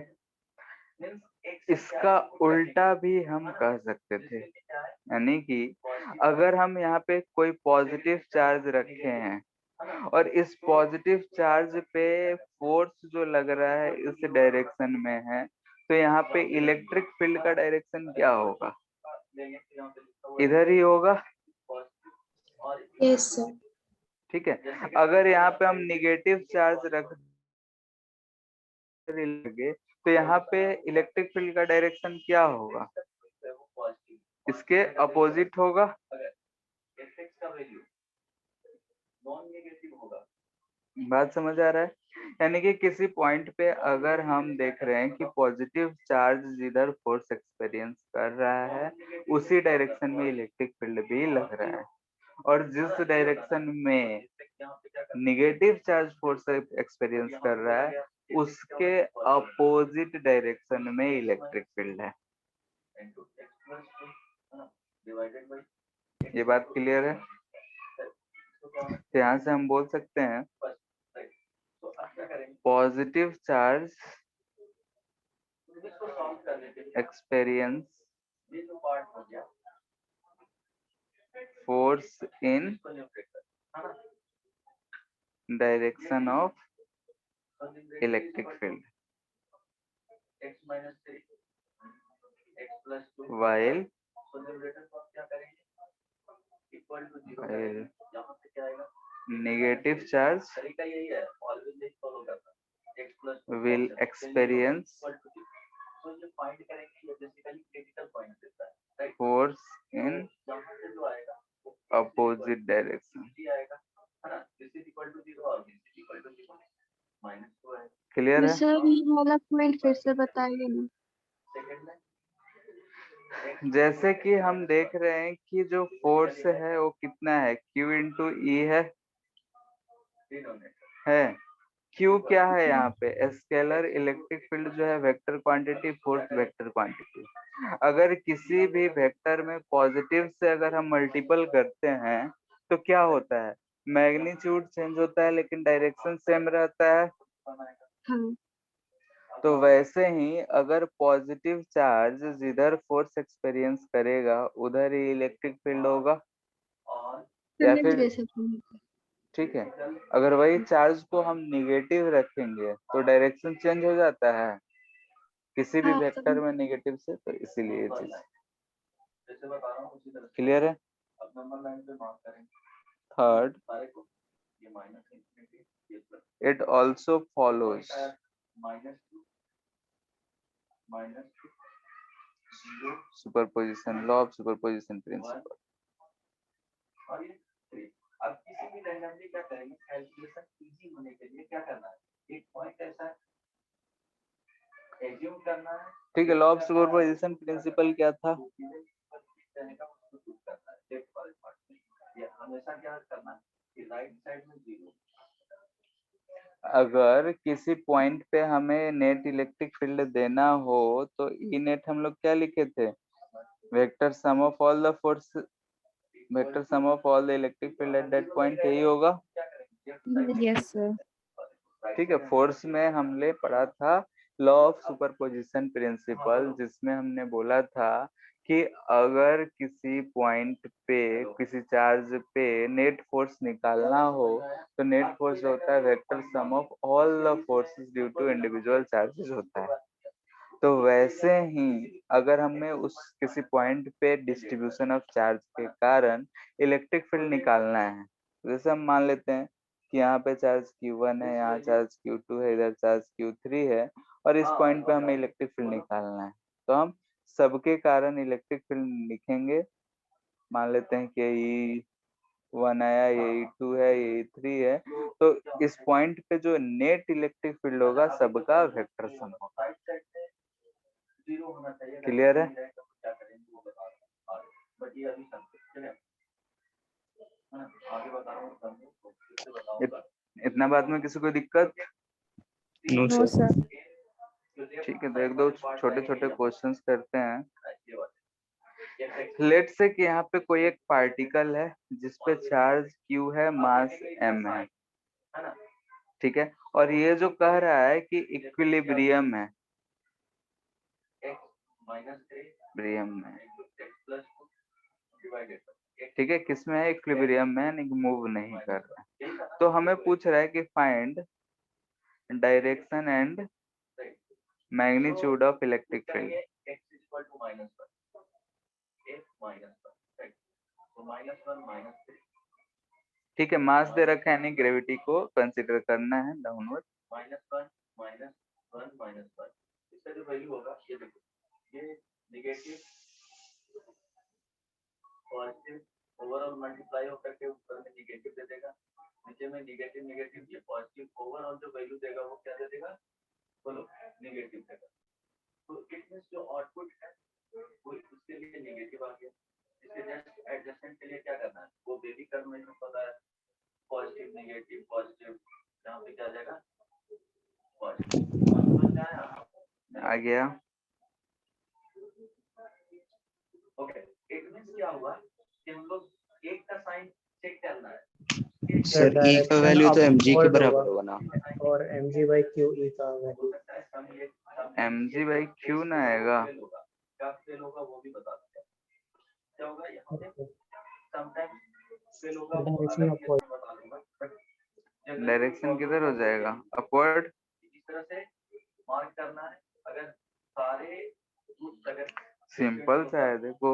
इसका उल्टा भी हम कह सकते थे, यानी कि अगर हम यहाँ पे कोई पॉजिटिव चार्ज रखे हैं और इस पॉजिटिव चार्ज पे फोर्स जो लग रहा है इस डायरेक्शन में है, तो यहाँ पे इलेक्ट्रिक फील्ड का डायरेक्शन क्या होगा? इधर ही होगा, यस सर। ठीक है। अगर यहाँ पे हम निगेटिव चार्ज रख लगे तो यहाँ पे इलेक्ट्रिक फील्ड का डायरेक्शन क्या होगा? इसके अपोजिट होगा। बात समझ आ रहा है? यानी कि किसी पॉइंट पे अगर हम देख रहे हैं कि पॉजिटिव चार्ज जिधर फोर्स एक्सपीरियंस कर रहा है उसी डायरेक्शन में इलेक्ट्रिक फील्ड भी लग रहा है, और जिस डायरेक्शन में निगेटिव चार्ज फोर्स एक्सपीरियंस कर रहा है उसके अपोजिट डायरेक्शन में इलेक्ट्रिक फील्ड है। ये बात क्लियर है? तो यहाँ से हम बोल सकते हैं positive charge experience force in direction of electric field while negative charge will experience force in opposite direction. Clear है? सर ये वाला पॉइंट फिर से बताइए ना। जैसे कि हम देख रहे हैं कि जो फोर्स है वो कितना है? Q इंटू ई है। Q क्या है यहाँ पे? स्केलर इलेक्ट्रिक फील्ड जो है vector quantity, force vector quantity. अगर किसी भी वेक्टर में पॉजिटिव से अगर हम मल्टीपल करते हैं तो क्या होता है? मैग्नीट्यूड चेंज होता है लेकिन डायरेक्शन सेम रहता है। हाँ। तो वैसे ही अगर पॉजिटिव चार्ज जिधर फोर्स एक्सपीरियंस करेगा उधर ही इलेक्ट्रिक फील्ड होगा, या समझ फिर गए सर, समझ गए। ठीक है, अगर वही चार्ज को हम निगेटिव रखेंगे तो डायरेक्शन चेंज हो जाता है किसी भी हाँ वेक्टर समझ। में नेगेटिव से, तो इसीलिए ये चीज क्लियर है? Third, it also follows superposition, law of superposition principle. अब किसी भी रैंडमली क्या करेंगे, कैलकुलेशन इजी होने के लिए क्या करना है, एक पॉइंट ऐसा एज्यूम करना है, ठीक है। लॉ ऑफ सुपरपोजिशन प्रिंसिपल क्या था, हमेशा क्या करना है कि राइट साइड में जीरो। अगर किसी पॉइंट पे हमें नेट इलेक्ट्रिक फील्ड देना हो तो ई नेट हम लोग क्या लिखे थे, vector sum of all the force, vector sum of all the electric field at that point, यही होगा। Yes sir. ठीक है। फोर्स में हमने पढ़ा था लॉ ऑफ सुपरपोजिशन प्रिंसिपल, जिसमें हमने बोला था कि अगर किसी पॉइंट पे किसी चार्ज पे नेट फोर्स निकालना हो तो नेट फोर्स होता है vector sum of all the forces due to individual charges होता है। तो वैसे ही अगर हमें उस किसी पॉइंट पे डिस्ट्रीब्यूशन ऑफ चार्ज के कारण इलेक्ट्रिक फील्ड निकालना है, जैसे हम मान लेते हैं कि यहाँ पे चार्ज Q1 है, यहाँ चार्ज Q2 है, इधर चार्ज Q3 है और इस पॉइंट पे हमें इलेक्ट्रिक फील्ड निकालना है, तो हम सबके कारण इलेक्ट्रिक फील्ड लिखेंगे। मान लेते हैं कि E1 आया, ये E2 है, ये E3 है, तो इस पॉइंट पे जो नेट इलेक्ट्रिक फील्ड होगा सबका वेक्टर सम होगा। क्लियर है? इतना बात में किसी को दिक्कत? No no sir. सर। ठीक है, तो एक दो छोटे छोटे क्वेश्चंस करते हैं। लेट से कि यहाँ पे कोई एक पार्टिकल है जिसपे चार्ज Q है, मास M है, ठीक है, और ये जो कह रहा है कि इक्विलिब्रियम है, इक्विलिब्रियम में, ठीक है, किसमें है, इक्विलिब्रियम में, यानी मूव नहीं कर रहा है। तो हमें पूछ रहा है कि find direction and magnitude of electric field. ठीक है, मास दे रखा है, यानी ग्रेविटी को कंसीडर करना है डाउनवर्ड। इसका जो वैल्यू होगा ये देखो, ये नेगेटिव पॉजिटिव ओवरऑल मल्टीप्लाई होकर के ऊपर में नेगेटिव दे देगा, नीचे में नेगेटिव नेगेटिव, ये पॉजिटिव ओवरऑल जो वैल्यू देगा वो क्या दे देगा, बोलो, नेगेटिव देगा। तो इट मींस जो आउटपुट है वो उसके लिए नेगेटिव आ गया। इसके जस्ट एडजस्टमेंट के लिए क्या करना है, वो बेबी कर्व में पता है, पॉजिटिव नेगेटिव पॉजिटिव, यहाँ पे क्या जाएगा, पॉजिटिव आ गया। ओके, इट मींस क्या हुआ कि हम लोग एक का साइन चेक करना है। सर E का वैल्यू तो mg के बराबर होगा ना, और mg by q E का वैल्यू mg by q ना आएगा, क्या फेल होगा वो भी बता दो, क्या होगा यहाँ पे समटाइम्स फेल होगा, डायरेक्शन किधर हो जाएगा, अपवर्ड। इस तरह से मार्क करना है। अगर सारे सिंपल सा है, देखो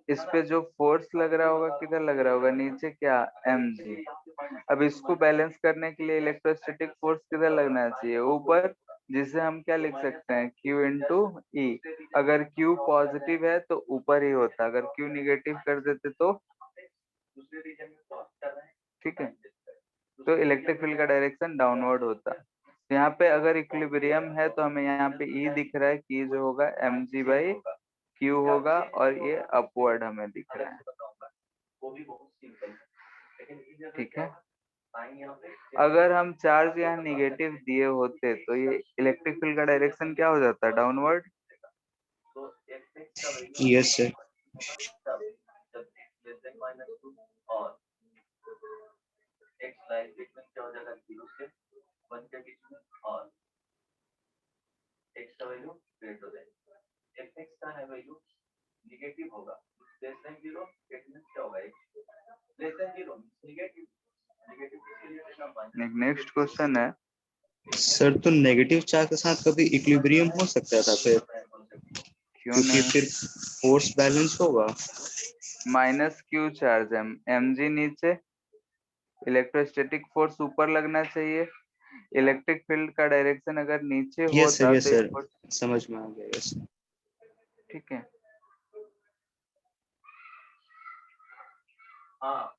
इस पे जो फोर्स लग रहा होगा किधर लग रहा होगा, नीचे, क्या, mg। अब इसको बैलेंस करने के लिए इलेक्ट्रोस्टैटिक फोर्स किधर लगना चाहिए, ऊपर, जिसे हम क्या लिख सकते हैं, q इंटू ई। अगर q पॉजिटिव है तो ऊपर ही होता, अगर q निगेटिव कर देते तो, ठीक है, तो इलेक्ट्रिक फील्ड का डायरेक्शन डाउनवर्ड होता। यहाँ पे अगर इक्विलिब्रियम है तो हमें यहाँ पे E दिख रहा है कि जो होगा mg बाई q होगा, और ये अपवर्ड हमें दिख रहा है, ठीक है। अगर हम चार्ज यहाँ निगेटिव दिए होते तो ये इलेक्ट्रिक फील्ड का डायरेक्शन क्या हो जाता, डाउनवर्ड। Yes sir. x का वैल्यू ग्रेट हो जाएगा, fx का है वैल्यू नेगेटिव होगा, लेस देन 0, इट मींस क्या होगा, लेस देन 0 नेगेटिव, नेगेटिव के लिए नेक्स्ट क्वेश्चन है। सर तो नेगेटिव चार्ज के साथ कभी इक्विलिब्रियम हो सकता था फिर? क्यों क्योंकि नहीं? फिर फोर्स बैलेंस होगा। माइनस क्यू चार्ज है, mg नीचे, इलेक्ट्रोस्टैटिक फोर्स ऊपर लगना चाहिए। इलेक्ट्रिक फील्ड का डायरेक्शन अगर नीचे यस सर, होता यस तो ये सर, force- समझ में आ गया। यस ठीक है। हाँ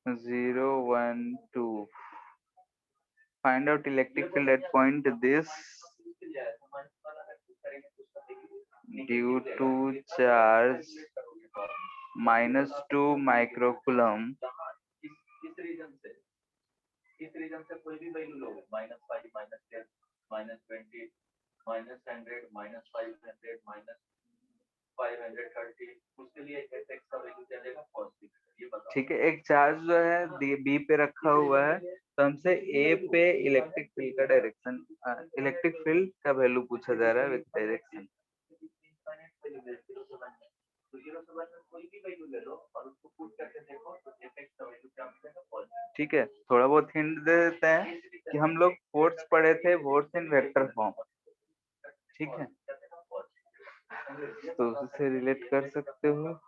0 1 2 find out electric field at point this due to charge -2 microcoulomb इस रीजन से कोई भी वैल्यू लो, -5 -10 -20 -100 -500 -530, उसके लिए fx का वैल्यू क्या देगा? पॉजिटिव। ये बताओ। ठीक है। एक चार्ज जो है बी पे रखा हुआ है, तो हमसे ए पे इलेक्ट्रिक फील्ड का डायरेक्शन, इलेक्ट्रिक फील्ड का वैल्यू पूछा जा रहा है विद डायरेक्शन। तो 0 से 1 में कोई भी वैल्यू ले लो और उसको पुट करके देखो तो fx का वैल्यू क्या मिलेगा? पॉजिटिव। ठीक है, थोड़ा बहुत हिंट दे देते हैं कि हम लोग फोर्स पढ़े थे, फोर्स इन वेक्टर फॉर्म। ठीक है, तो उससे रिलेट कर सकते हो।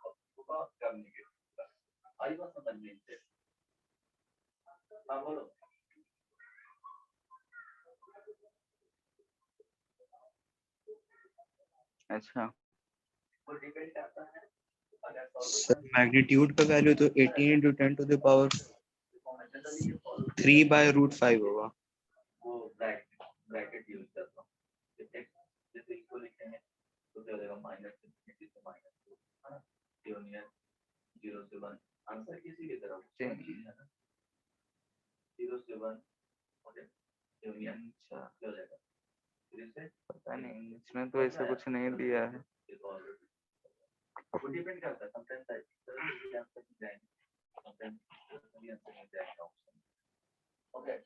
आई बात समझ में? हाँ बोलो। अच्छा, वो डिपेंड करता है अगर सर, मैग्नीट्यूड का वैल्यू तो 18 × 10⁻³ 3/√5 होगा। वो ब्रैकेट यूज करता हूँ, जैसे इसको लिखेंगे तो क्या हो जाएगा? -∞ से -2, है ना? यूनियन 0 से 1, आंसर किसी की तरफ है ना? 0 से 1 ओके, यूनियन क्या हो जाएगा? फिर से पता नहीं, इसमें तो ऐसा कुछ नहीं दिया है। वो डिपेंड करता है, समटाइम्स आंसर की जाएंगे, समटाइम्स आंसर नहीं जाएगा ऑप्शन। ओके,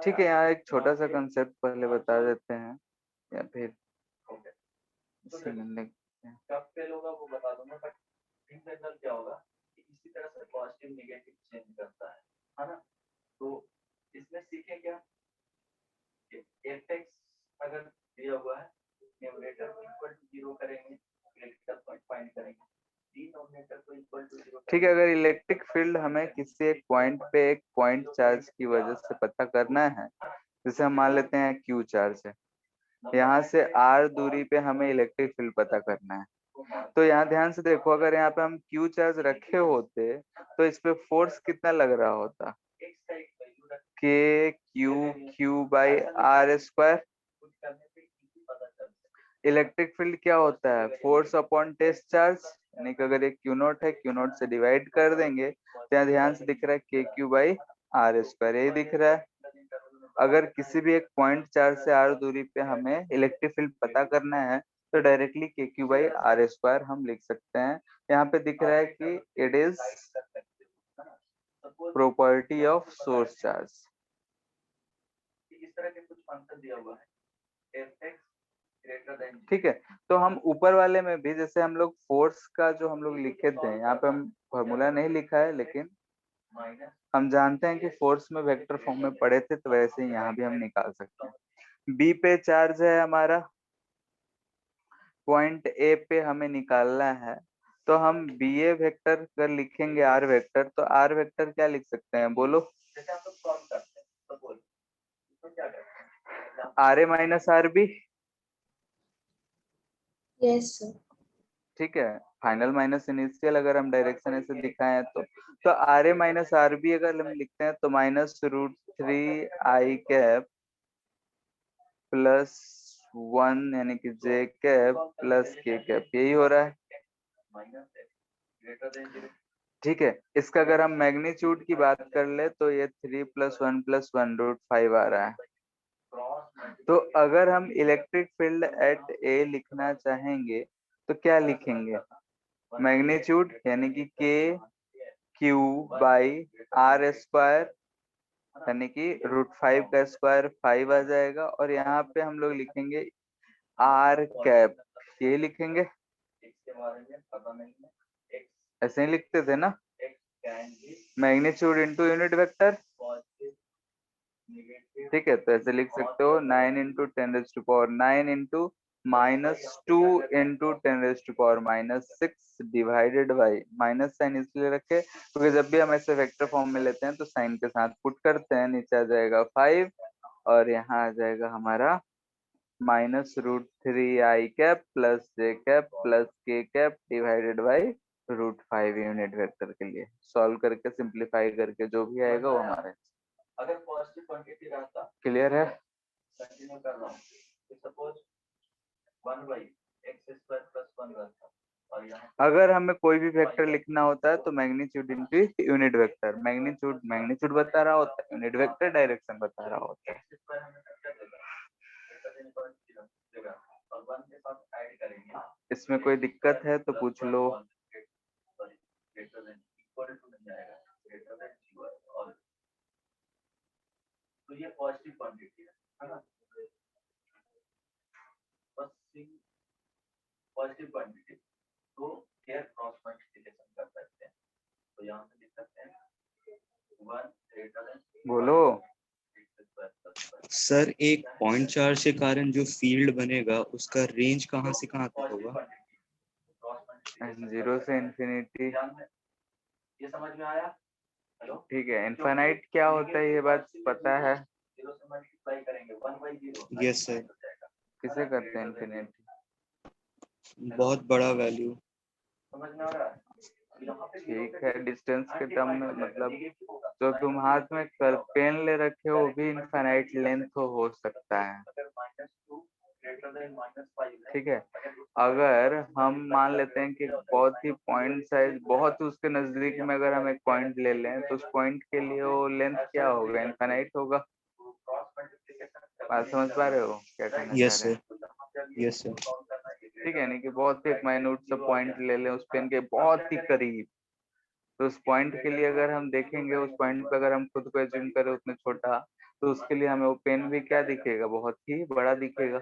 ठीक है, यहाँ एक छोटा सा कंसेप्ट पहले बता देते हैं या फिर ओके, इसी में लिखते हैं। कब फेल होगा वो बता दूंगा, बट इन जनरल क्या होगा कि इसी तरह से पॉजिटिव नेगेटिव चेंज करता है ना? तो इसमें सीखे क्या कि fx अगर दिया हुआ है, न्यूमरेटर को इक्वल टू 0 करेंगे, क्रिटिकल पॉइंट फाइंड करेंगे, डिनोमिनेटर को इक्वल टू 0। ठीक है, अगर इलेक्ट्रिक फील्ड हमें किसी एक पॉइंट पे एक पॉइंट चार्ज की वजह से पता करना है, जैसे हम मान लेते हैं क्यू चार्ज है, यहाँ से r दूरी पे हमें इलेक्ट्रिक फील्ड पता करना है। तो यहाँ ध्यान से देखो, अगर यहाँ पे हम क्यू चार्ज रखे होते तो इस पे फोर्स कितना लग रहा होता? k/q/r²। इलेक्ट्रिक फील्ड क्या होता है? फोर्स अपॉन टेस्ट चार्ज, यानी कि अगर ये क्यू नॉट है, क्यू नॉट से डिवाइड कर देंगे तो यहाँ ध्यान से दिख रहा है kq/r², यही दिख रहा है। अगर किसी भी एक पॉइंट चार्ज से r दूरी पे हमें इलेक्ट्रिक फील्ड पता करना है तो डायरेक्टली kq/r² हम लिख सकते हैं। यहाँ पे दिख रहा है कि it is property of source charge. इस तरह के कुछ फंक्शन दिया हुआ है, fx ग्रेटर देन। ठीक है, तो हम ऊपर वाले में भी जैसे हम लोग फोर्स का जो हम लोग लिखे थे, यहाँ पे हम फॉर्मूला नहीं लिखा है, लेकिन हम जानते हैं कि फोर्स में वेक्टर फॉर्म में पढ़े थे, तो वैसे ही यहाँ भी हम निकाल सकते हैं। बी पे चार्ज है हमारा, पॉइंट ए पे हमें निकालना है, तो हम बी ए वेक्टर अगर लिखेंगे आर वेक्टर, तो आर वेक्टर क्या लिख सकते हैं बोलो? जैसे हम लोग सॉल्व करते हैं तो बोल इसको क्या करते हैं? R a minus r b. Yes sir. ठीक है, फाइनल माइनस इनिशियल अगर हम डायरेक्शन ऐसे दिखाएं तो r a minus r b अगर हम लिखते हैं तो -√3i कैप +1 यानी कि जे कैप प्लस के कैप, यही हो रहा है। Greater than 0। ठीक है, इसका अगर हम मैग्नीट्यूड की बात कर ले तो ये 3 + 1 + 1√5 आ रहा है। तो अगर हम इलेक्ट्रिक फील्ड एट ए लिखना चाहेंगे तो क्या लिखेंगे? मैग्नीट्यूड यानी कि kq/r² यानी कि √5 का स्क्वायर 5 आ जाएगा, और यहाँ पे हम लोग लिखेंगे r कैप, ये लिखेंगे, इसके बारे में पता नहीं है। ऐसे ही लिखते थे ना, x can be magnitude into unit vector. Positive negative ठीक है, तो ऐसे लिख सकते हो 9 into 10⁻9 into -2 into 10⁻6 divided by, minus sign इसलिए रखे क्योंकि जब भी हम ऐसे वेक्टर फॉर्म में लेते हैं तो साइन के साथ पुट करते हैं, नीचे आ जाएगा 5 और यहाँ आ जाएगा हमारा -√3i cap plus j cap plus k cap divided by √5 unit vector के लिए सॉल्व करके सिंप्लीफाई करके जो भी आएगा वो हमारे। अगर पॉजिटिव क्वांटिटी रहता, क्लियर है? कंटिन्यू कर रहा हूँ, सपोज 1/x² + 1 रहता और यहाँ अगर हमें कोई भी वेक्टर लिखना होता है तो magnitude into unit vector, magnitude magnitude बता रहा होता है, यूनिट वेक्टर डायरेक्शन बता रहा होता है। x² हमें क्या देगा, देगा और 1 के साथ ऐड करेंगे। इसमें कोई दिक्कत है तो पूछ लो। Sorry, greater than equal to नहीं आएगा, ग्रेटर देन इक्वल और तो ये पॉजिटिव क्वांटिटी है ना, बस पॉजिटिव क्वांटिटी तो केयर क्रॉस मल्टीप्लिकेशन कर सकते हैं, तो यहाँ पे लिख सकते हैं 1 ग्रेटर देन बोलो सर एक पॉइंट चार्ज के कारण जो फील्ड बनेगा उसका रेंज कहाँ से कहाँ तक होगा? 0 से इंफिनिटी। ये समझ में आया? हेलो, ठीक है, इनफाइनाइट क्या होता है ये बात पता है? 0 से मल्टीप्लाई करेंगे 1/0। Yes sir. किसे करते हैं इनफिनिटी? बहुत बड़ा वैल्यू। समझ में आ रहा है? ठीक है, डिस्टेंस के टर्म में मतलब जो तुम हाथ में पेन ले रखे हो वो भी इनफाइनाइट लेंथ हो सकता है। ठीक है, अगर हम मान लेते हैं कि बहुत ही पॉइंट साइज बहुत उसके नजदीक में अगर हम एक पॉइंट ले लें तो उस पॉइंट के लिए वो लेंथ क्या होगा, इनफाइनाइट होगा। बात समझ पा रहे हो क्या कहना चाह यस रहे हैं? Sir, yes sir. ठीक है, यानी कि बहुत ही एक माइन्यूट सा पॉइंट ले लें उस पेन के बहुत ही करीब, तो उस पॉइंट के लिए अगर हम देखेंगे उस पॉइंट पे अगर हम खुद को एज्यूम करें उतने छोटा, तो उसके लिए हमें वो पेन भी क्या दिखेगा, बहुत ही बड़ा दिखेगा।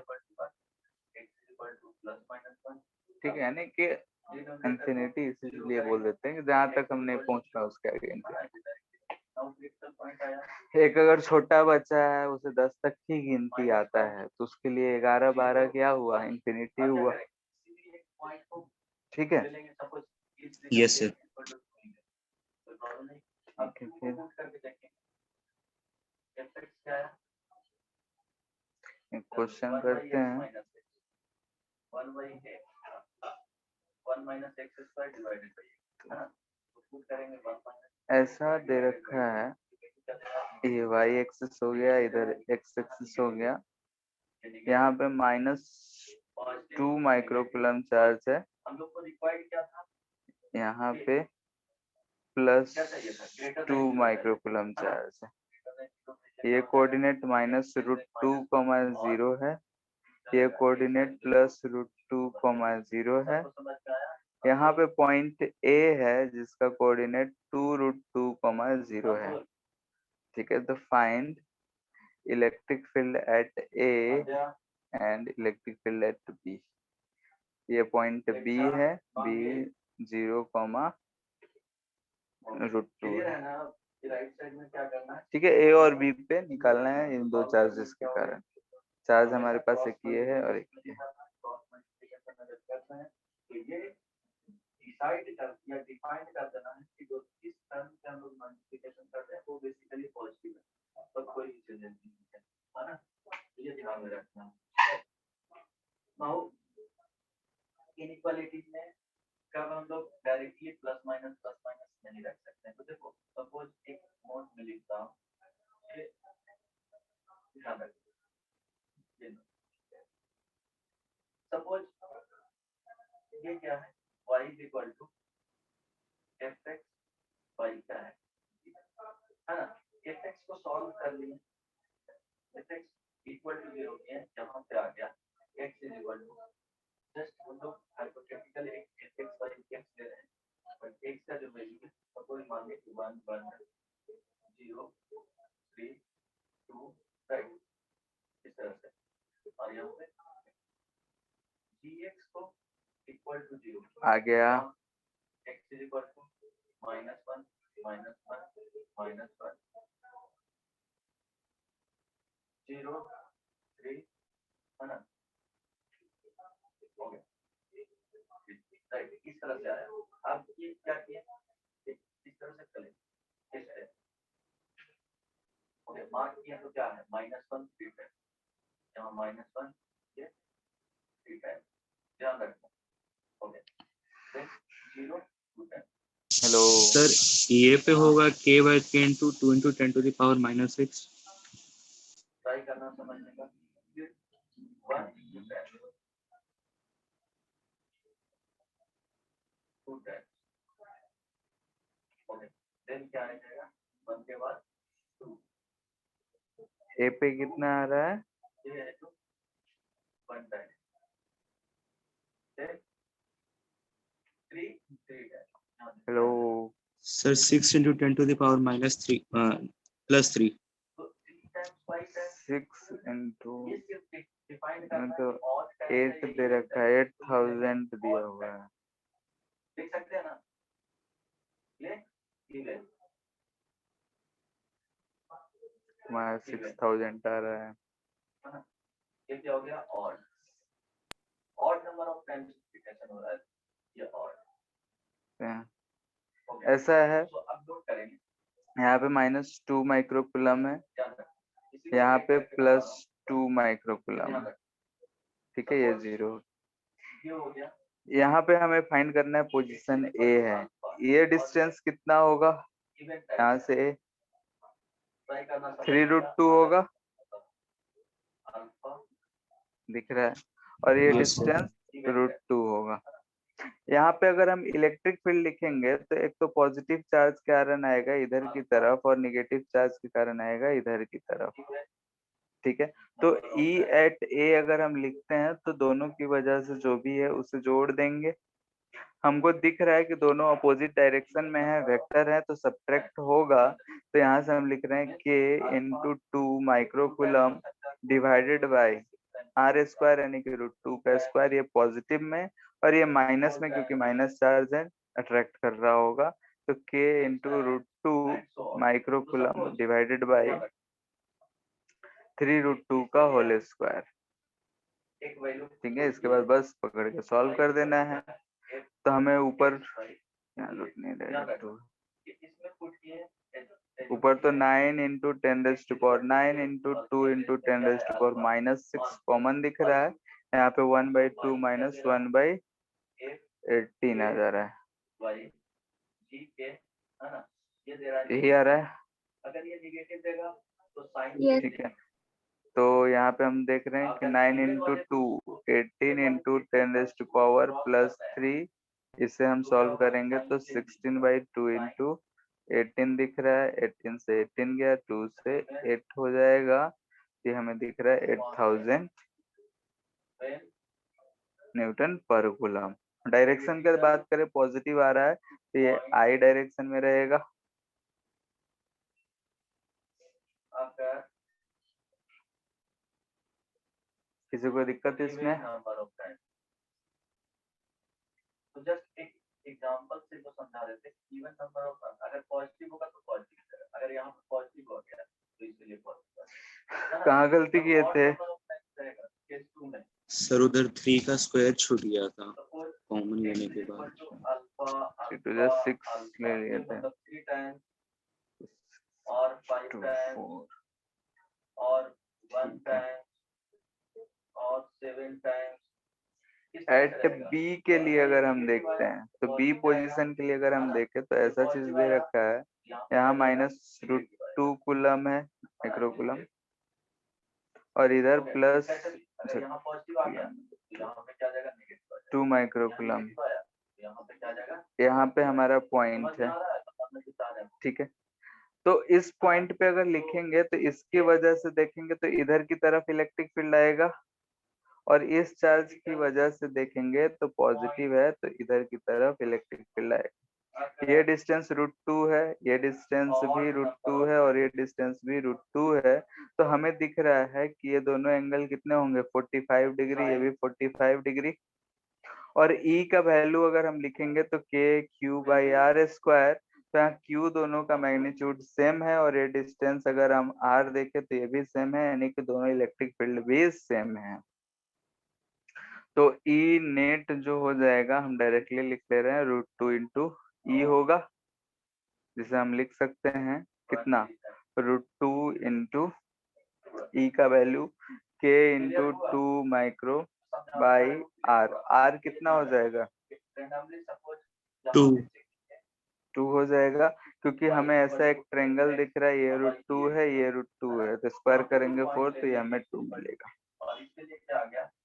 ठीक है, यानी कि इंफिनिटी इसीलिए बोल देते हैं कि जहां तक हम नहीं पहुंच पाए उसके आगे इंफिनिटी। एक अगर छोटा बच्चा है उसे 10 तक ही गिनती आता है तो उसके लिए 11 12 क्या हुआ, इंफिनिटी हुआ। ठीक है, यस सर। क्वेश्चन करते हैं। 1/x² ऐसा दे रखा है, ये y एक्सिस हो गया, इधर x एक्सिस हो गया, यहाँ पे -2 माइक्रोकूलम चार्ज है, हम लोग को रिक्वायर्ड क्या था, यहाँ पे +2 माइक्रोकूलम चार्ज है। ये कोऑर्डिनेट -√2,0 है, ये कोऑर्डिनेट +√2,0 है। यहाँ पे पॉइंट A है जिसका कोऑर्डिनेट 2√2,0 है। ठीक है, तो find electric field at A and electric field at B। ये पॉइंट B है, B 0,√2 है। ठीक है, A और B पे निकालना है इन दो चार्जेस के कारण। चार्ज हमारे पास एक ये है और एक ये है। डिसाइड कर या डिफाइन कर देना है कि जो इस टर्म से हम लोग मल्टीप्लिकेशन करते हैं वो बेसिकली पॉजिटिव है, तो कोई चीज नहीं है ना, ये ध्यान में रखना। नाउ इनइक्वालिटी में कब हम लोग डायरेक्टली प्लस माइनस नहीं रख सकते हैं, तो देखो सपोज एक नोट में लिखता हूँ, ध्यान रखिए, सपोज ये क्या है, y equal to fx, y क्या है ना, fx को सॉल्व कर लिए, fx इक्वल टू 0 है, यहाँ पे आ गया x is equal to, just हम लोग हाइपोथेटिकली एक fx y x ले रहे हैं, बट x का जो वैल्यू है सपोज मान लीजिए 1 1 0 3 2 राइट, इस तरह से, और यहाँ पे gx को इक्वल टू 0 आ गया, x इज इक्वल टू -1 -1 -1 0 3 है ना, ओके राइट, इस तरह से आया। आप ये क्या किए, इस तरह से चले इस तरह, ओके मार्क किया तो क्या है -1 3 टाइम, यहाँ -1 ये 3 टाइम ध्यान रखना, okay then 0 2 time. Hello sir ये पे होगा k by k into 2 into 10 to the power -6। Try करना समझने का, फिर 1 2 टाइम 2 टाइम, ओके देन क्या आ जाएगा 1 के बाद 2, ए पे कितना आ रहा है? ये है तो 1 time, then 3 3 time, hello sir 6 into 10 to the power -3 +3। तो 3 टाइम्स 5 टाइम्स 6 into ये सिर्फ डिफाइन में करना तो है, और 8 दे रखा है, 8000 दिया हुआ है। देख सकते हैं ना, ले ले हमारा 6000 आ रहा है। ये क्या हो गया, odd number of times repetition हो रहा है, ये ऑड, ओके ऐसा है, तो अब नोट करेंगे, यहाँ पे -2 माइक्रोकुलम है, ध्यान रखना, इसी को यहाँ check पे करके बता रहा हूँ, +2 माइक्रोकुलम ध्यान है, रखना, ठीक है, ये 0। ये हो गया, यहाँ पे हमें फाइंड करना है पोजीशन ए है, ये डिस्टेंस कितना होगा इवेंट यहाँ से? ट्राई करना 3√2 होगा, अल्फा दिख रहा है, और ये Yes, sir. डिस्टेंस √2 होगा। यहाँ पे अगर हम इलेक्ट्रिक फील्ड लिखेंगे तो एक तो पॉजिटिव चार्ज के कारण आएगा इधर की तरफ और निगेटिव चार्ज के कारण आएगा इधर की तरफ, ठीक है। तो E at A अगर हम लिखते हैं तो दोनों की वजह से जो भी है उसे जोड़ देंगे। हमको दिख रहा है कि दोनों अपोजिट डायरेक्शन में है, वेक्टर है, तो सब्ट्रैक्ट होगा, तो यहाँ से हम लिख रहे हैं K into 2 microcoulomb divided by R² यानी कि √2 का स्क्वायर, ये पॉजिटिव में और ये माइनस में, क्योंकि माइनस चार्ज है, अट्रैक्ट कर रहा होगा, तो K into √2 microcoulomb divided by 3√2 का होल स्क्वायर, एक वैल्यू, ठीक है। इसके बाद बस पकड़ के सॉल्व कर देना है, तो हमें ऊपर इसमें पुट किए, ऊपर तो 9 into 10⁻⁹ 9 into 2 into 10⁻⁻6 कॉमन दिख रहा है, यहाँ पे 1/2 - 1/18 आ जा रहा है, वाई जी के है ना, ये दे रहा है, यही आ रहा है, अगर ये निगेटिव देगा तो साइन, Yes. ठीक है। तो यहाँ पे हम देख रहे हैं कि 9 into 2 18 into 10⁻3, इसे हम सॉल्व करेंगे तो 16/2 into 18 दिख रहा है, 18 से 18 गया, 2 से 8 हो जाएगा, ये हमें दिख रहा है 8000 न्यूटन पर कूलम। डायरेक्शन की बात करें पॉजिटिव आ रहा है तो ये आई डायरेक्शन में रहेगा, आपका किसी को दिक्कत है इसमें? नंबर ऑफ टाइम, तो जस्ट एक एग्जांपल से जो समझा रहे थे, इवन नंबर ऑफ, अगर पॉजिटिव होगा तो पॉजिटिव, अगर यहाँ पर पॉजिटिव हो गया तो इसलिए पॉजिटिव, कहाँ गलती किए थे? केस 2 में सर उधर 3 का स्क्वायर छूट गया था कॉमन लेने के बाद। अल्फा 3 to the 6 ले लिए थे, 3 टाइम्स और 5 2 टाइम्स 4 और 1 टाइम्स और 7 टाइम्स। एट बी के लिए अगर हम देखते हैं तो बी पोजीशन के लिए अगर हम देखें तो ऐसा चीज दे रखा है, यहाँ -√2 कूलम है माइक्रोकुलम और इधर प्लस 2 माइक्रोकुलम, यहाँ पे हमारा पॉइंट है, ठीक है। तो इस पॉइंट पे अगर लिखेंगे तो इसकी वजह से देखेंगे तो इधर की तरफ इलेक्ट्रिक फील्ड आएगा और इस चार्ज की वजह से देखेंगे तो पॉजिटिव है तो इधर की तरफ इलेक्ट्रिक फील्ड आएगा। ये डिस्टेंस √2 है, ये डिस्टेंस भी √2 है और ये डिस्टेंस भी √2 है, तो हमें दिख रहा है कि ये दोनों एंगल कितने होंगे 45 डिग्री, ये भी 45 डिग्री। और E का वैल्यू अगर हम लिखेंगे तो KQ/R², तो यहाँ Q दोनों का मैग्नीट्यूड सेम है और ये डिस्टेंस अगर हम R देखें तो ये भी सेम है, यानी कि दोनों इलेक्ट्रिक फील्ड भी सेम है। तो E नेट जो हो जाएगा हम डायरेक्टली लिख ले रहे हैं √2 इंटू E होगा, जिसे हम लिख सकते हैं कितना, √2 इंटू E का value K into 2 micro by R। R कितना हो जाएगा, 2 हो जाएगा, क्योंकि हमें ऐसा एक ट्रायंगल दिख रहा है, ये √2 है, ये √2 है, तो स्क्वायर करेंगे 4 तो ये हमें 2 मिलेगा।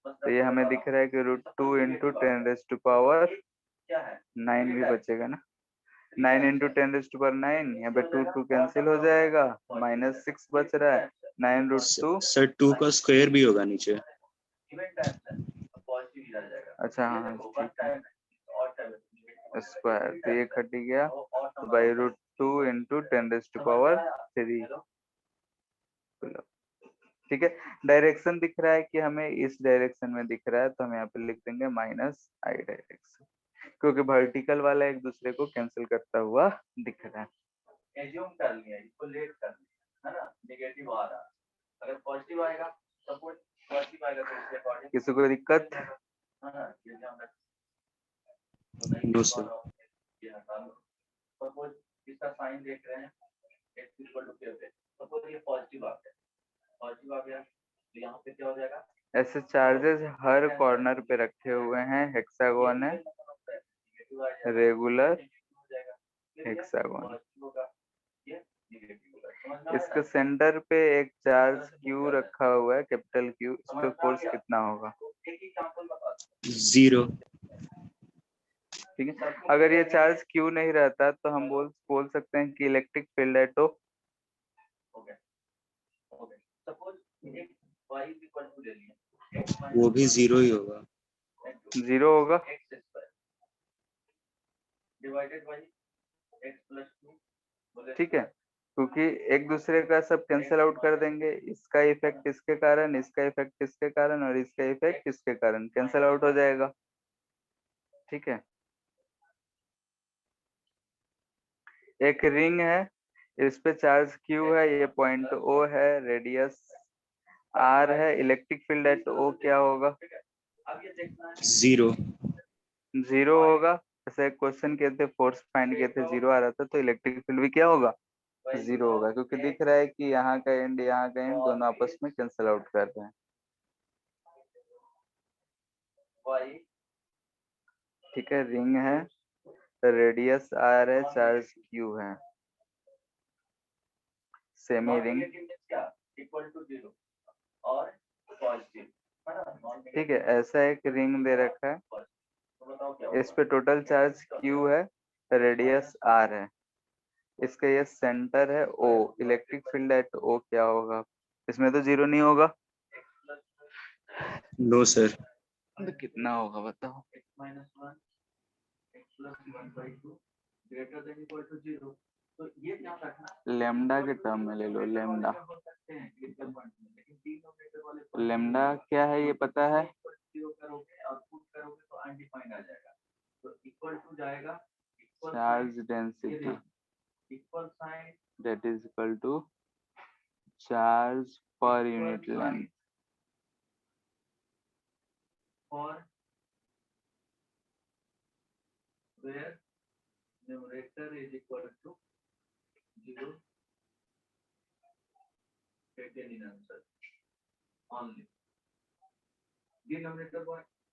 तो ये हमें दिख रहा है कि √2 इंटू 10⁻9 भी बचेगा ना, 9 इंटू 10⁻9, यहाँ पे 2 2 कैंसिल हो जाएगा, -6 बच रहा है, 9√2। सर 2 का स्क्वायर भी होगा नीचे। अच्छा हाँ ठीक है, स्क्वायर तो ये कट गया, तो बाई √2 इंटू 10⁻3। ठीक है, डायरेक्शन दिख रहा है कि हमें इस डायरेक्शन में दिख रहा है, तो हम यहाँ पे लिख देंगे -I डायरेक्शन, क्योंकि वर्टिकल वाला एक दूसरे को कैंसिल करता हुआ दिख रहा है। एज्यूम कर लिया, इसको लेट कर लिया, है ना, नेगेटिव आ रहा, अगर पॉजिटिव आएगा, सपोज पॉजिटिव आएगा तो इसके अकॉर्डिंग किसी को दिक्कत, है ना, ये ध्यान रखना। No sir. सपोज इसका साइन देख रहे हैं, x इक्वल टू k पे, सपोज ये पॉजिटिव आ गया, पॉजिटिव आ गया, तो यहाँ पे क्या हो जाएगा, ऐसे चार्जेस हर कॉर्नर पे रखे हुए हैं, हेक्सागोन है, रेगुलर हेक्सागोन। इसके सेंटर पे एक चार्ज Q रखा हुआ है, कैपिटल Q, इस पे फोर्स कितना होगा, 0। ठीक है। अगर ये चार्ज Q नहीं रहता तो हम बोल सकते हैं कि इलेक्ट्रिक फील्ड है, तो वो भी 0 ही होगा। 0 होगा, ठीक है, क्योंकि एक दूसरे का सब कैंसिल आउट कर देंगे, इसका इफेक्ट इसके कारण, इसका इफेक्ट इसके कारण और इसका इफेक्ट इसके कारण कैंसिल आउट हो जाएगा। ठीक है, एक रिंग है, इस पे चार्ज Q है, ये पॉइंट O है, रेडियस R है, इलेक्ट्रिक फील्ड एट O क्या होगा, 0। 0 होगा। ऐसे एक क्वेश्चन किए थे, फोर्स फाइंड किए थे, 0 आ रहा था, तो इलेक्ट्रिक फील्ड भी क्या होगा, 0 होगा, क्योंकि दिख रहा है कि यहाँ का एंड यहाँ का एंड दोनों आपस में कैंसिल आउट कर रहे हैं। ठीक है, रिंग है, रेडियस R है, चार्ज Q है, सेमी रिंग, ठीक है। ऐसा एक रिंग दे रखा है, इस पे टोटल चार्ज Q है, रेडियस R है, इसका ये सेंटर है O, electric field at O क्या होगा, इसमें तो 0 नहीं होगा, नो सर। तो कितना होगा बताओ, लेमडा के टर्म में ले लो, लेमडा, लेमडा क्या है ये पता है, charge density that is equal to charge per unit length, where numerator is equal to 0, taken in answer only. Denominator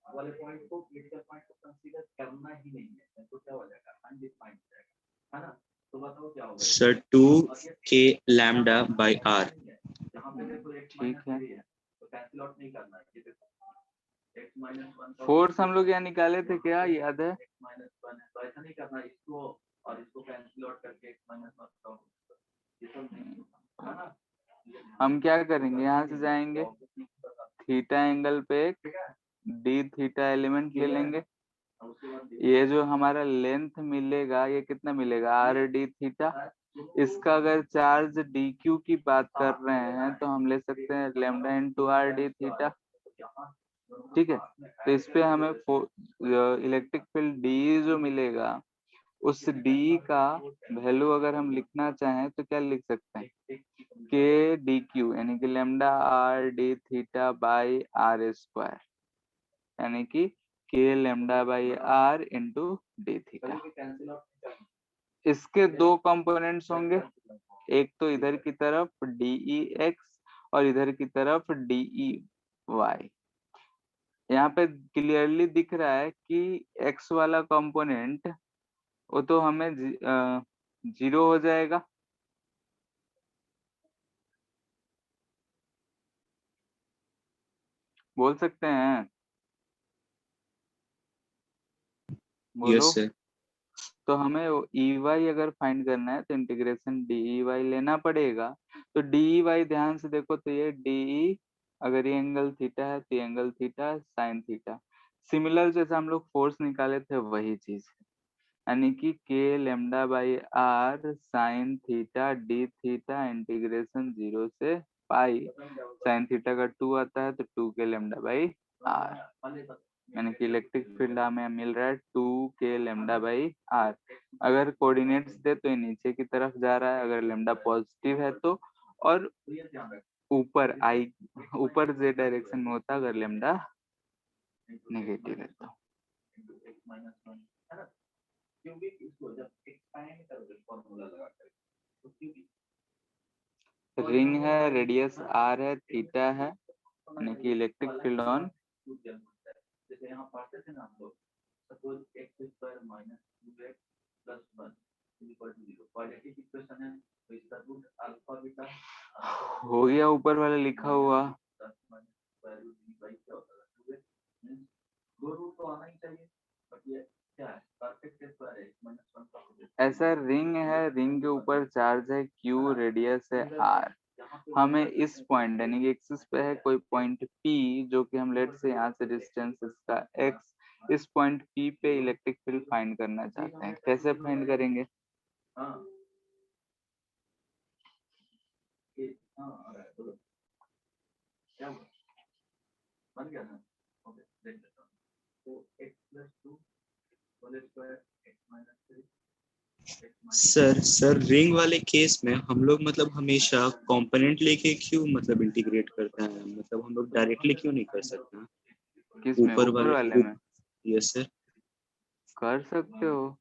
वाले पॉइंट को क्रिटिकल पॉइंट को कंसीडर करना ही नहीं है, तो क्या हो जाएगा, अनडिफाइंड जाएगा, है ना। तो बताओ क्या होगा sir 2k lambda by r। ठीक है, तो कैंसिल आउट नहीं करना है, ये देखो x -1 फोर्स हम लोग यहाँ निकाले थे, क्या याद है, x -1 है, तो ऐसा नहीं करना, इसको और इसको कैंसिल आउट करके x -1 ये सब नहीं है ना। हम क्या करेंगे, यहाँ से जाएंगे, थीटा एंगल पे एक d थीटा एलिमेंट ले लेंगे, ये जो हमारा लेंथ मिलेगा ये कितना मिलेगा, r d थीटा, इसका अगर चार्ज dq की बात कर रहे हैं तो हम ले सकते हैं lambda into r d theta. ठीक है, तो इस पे हमें इलेक्ट्रिक फील्ड d जो मिलेगा उस डी का वैल्यू अगर हम लिखना चाहें तो क्या लिख सकते हैं, के डी क्यू यानी कि lambda r d theta by are square, यानी कि k lambda by r into d theta. इसके दो कंपोनेंट्स होंगे, एक तो इधर की तरफ डीई एक्स और इधर की तरफ डीई वाई। यहाँ पे क्लियरली दिख रहा है कि एक्स वाला कंपोनेंट वो तो हमें 0 हो जाएगा, बोल सकते हैं, बोलो। Yes sir. तो हमें ई वाई अगर फाइंड करना है तो इंटीग्रेशन डी वाई लेना पड़ेगा। तो डी वाई ध्यान से देखो तो ये डी, अगर ये एंगल थीटा है तो ये angle theta sine theta. Similar जैसे हम लोग फोर्स निकाले थे वही चीज है, यानी कि k lambda by r sine theta d theta integration 0 से पाई, साइन थीटा का 2 आता है तो 2 के लेमडा बाई आर, यानी कि इलेक्ट्रिक फील्ड हमें मिल रहा है 2 के लेमडा बाई आर। अगर कोऑर्डिनेट्स दे तो ये नीचे की तरफ जा रहा है अगर लेमडा पॉजिटिव है तो, और ऊपर आई ऊपर z डायरेक्शन में होता अगर लेमडा नेगेटिव है तो। रिंग है, रेडियस आर है, थीटा है, यानी कि इलेक्ट्रिक फील्ड ऑन जैसे यहाँ पढ़ते थे ना हम लोग, suppose x square minus 2x plus 1 equal to 0, quadratic equation है तो इसका रूट अल्फा बीटा हो गया ऊपर वाला लिखा हुआ। Plus minus square root b by क्या होता है 2x, मींस दो रूट तो आना ही चाहिए, बट ये क्या है परफेक्ट स्क्वायर है -1 का हो जाएगा। ऐसा रिंग है, रिंग के ऊपर चार्ज है Q, रेडियस है R। हमें इस पॉइंट यानी कि एक्सिस पे है कोई पॉइंट P, जो कि हम लेट से यहाँ से डिस्टेंस इसका x, इस पॉइंट P पे इलेक्ट्रिक फील्ड फाइंड करना चाहते हैं। कैसे फाइंड करेंगे? हाँ हाँ बोलो क्या हुआ, बन गया ना, ओके देख लेता हूँ। तो x plus 2 whole square x minus 3 sir ring वाले केस में हम लोग मतलब हमेशा कंपोनेंट लेके क्यों मतलब इंटीग्रेट करते हैं, मतलब हम लोग डायरेक्टली क्यों नहीं कर सकते? किस में? ऊपर वाले में यस सर। कर सकते हो।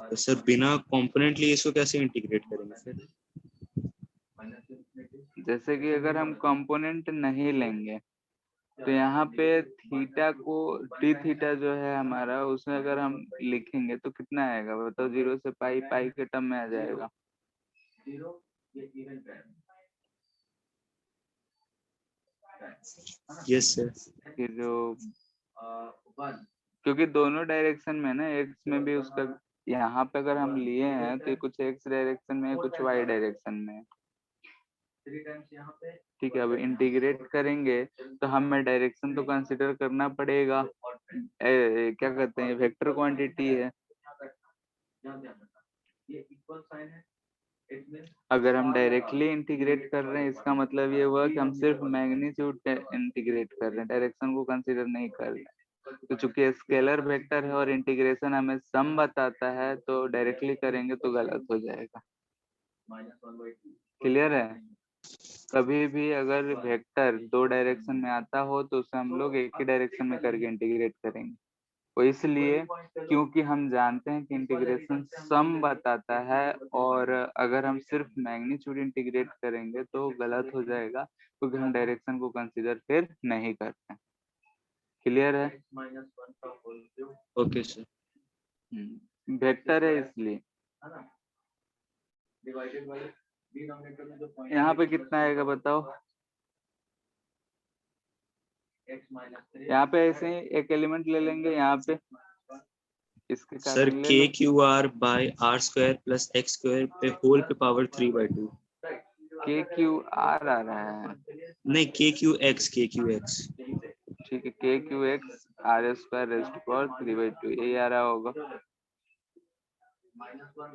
तो सर बिना कंपोनेंट लिए इसको कैसे इंटीग्रेट करेंगे सर? जैसे कि अगर हम कंपोनेंट नहीं लेंगे तो यहाँ पे थीटा को डी थीटा जो है हमारा, उसमें अगर हम लिखेंगे तो कितना आएगा बताओ? 0 से पाई, पाई के टर्म में आ जाएगा। Yes sir. फिर जो क्योंकि दोनों डायरेक्शन में ना, एक्स में भी उसका, यहाँ पे अगर हम लिए हैं तो कुछ एक्स डायरेक्शन में है कुछ वाई डायरेक्शन में है। ठीक है, अब इंटीग्रेट करेंगे तो हमें डायरेक्शन तो कंसिडर करना पड़ेगा। क्या कहते हैं, वेक्टर क्वांटिटी है। अगर हम डायरेक्टली इंटीग्रेट कर रहे हैं इसका मतलब ये हुआ कि हम सिर्फ मैग्नीट्यूड इंटीग्रेट कर रहे हैं, डायरेक्शन को कंसीडर नहीं कर रहे हैं। तो चूंकि स्केलर वेक्टर है और इंटीग्रेशन हमें सम बताता है तो डायरेक्टली करेंगे तो गलत हो जाएगा। क्लियर है? कभी भी अगर वेक्टर दो डायरेक्शन में आता हो तो उसे हम लोग एक ही डायरेक्शन में करके इंटीग्रेट करेंगे। वो इसलिए क्योंकि हम जानते हैं कि इंटीग्रेशन सम बताता है, और अगर हम सिर्फ मैग्नीट्यूड इंटीग्रेट करेंगे तो गलत हो जाएगा क्योंकि हम डायरेक्शन को कंसीडर फिर नहीं करते। क्लियर है? Okay sir. वेक्टर है इसलिए। यहाँ पे कितना आएगा बताओ? यहाँ पे ऐसे ही एक एलिमेंट ले लेंगे यहाँ पे, इसके सर कारण ले के लो। Q are by are square plus x square पे होल पे पावर 3/2। के क्यू आर आ रहा है, नहीं के क्यू एक्स ठीक है, k q x r square raise to power 3/2 यही आ रहा होगा।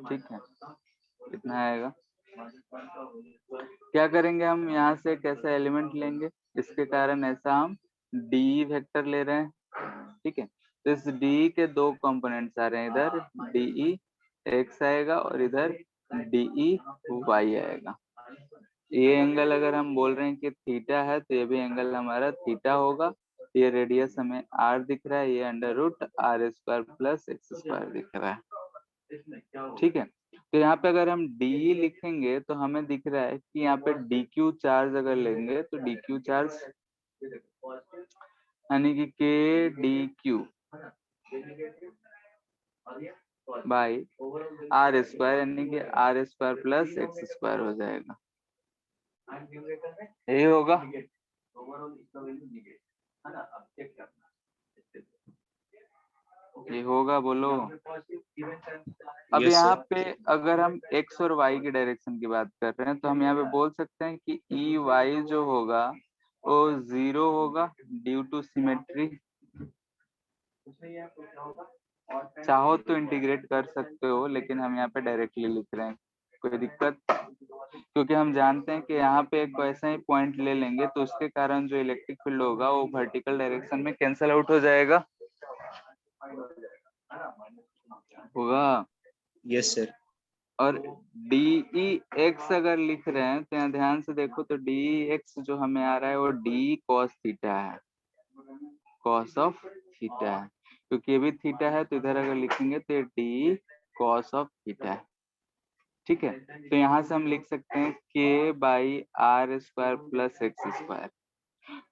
ठीक है, कितना आएगा? क्या करेंगे हम यहाँ से, कैसा एलिमेंट लेंगे, इसके कारण ऐसा हम डी वेक्टर ले रहे हैं। ठीक है, तो इस डी के दो कंपोनेंट्स आ रहे हैं, इधर डीई एक्स आएगा और इधर डीई वाई आएगा। ये एंगल अगर हम बोल रहे हैं कि थीटा है तो ये भी एंगल हमारा थीटा होगा। ये रेडियस हमें आर दिख रहा है, ये under root r square plus x square दिख रहा है। ठीक है, तो यहाँ पे अगर हम डी लिखेंगे तो हमें दिख रहा है कि यहाँ पे डी क्यू चार्ज अगर लेंगे तो डी क्यू चार्ज यानी कि k d q by are square यानी कि r square plus x square हो जाएगा। यही होगा। ये होगा, बोलो। अब Yes, यहाँ sir. पे अगर हम x और y की डायरेक्शन की बात कर रहे हैं तो हम यहाँ पे बोल सकते हैं कि ई वाई जो होगा वो 0 होगा ड्यू टू सिमेट्री। चाहो तो इंटीग्रेट कर सकते हो, लेकिन हम यहाँ पे डायरेक्टली लिख रहे हैं, कोई दिक्कत? क्योंकि हम जानते हैं कि यहाँ पे एक वैसा ही पॉइंट ले लेंगे तो उसके कारण जो इलेक्ट्रिक फील्ड होगा वो वर्टिकल डायरेक्शन में कैंसल आउट हो जाएगा। होगा। Yes, sir. और डी एक्स अगर लिख रहे हैं तो यहाँ ध्यान से देखो तो डी एक्स जो हमें आ रहा है वो डी कॉस थीटा है, कॉस ऑफ थीटा है। क्योंकि ये भी थीटा है तो इधर अगर लिखेंगे तो ये डी कॉस ऑफ थीटा है। ठीक है, तो यहाँ से हम लिख सकते हैं k by are square plus x square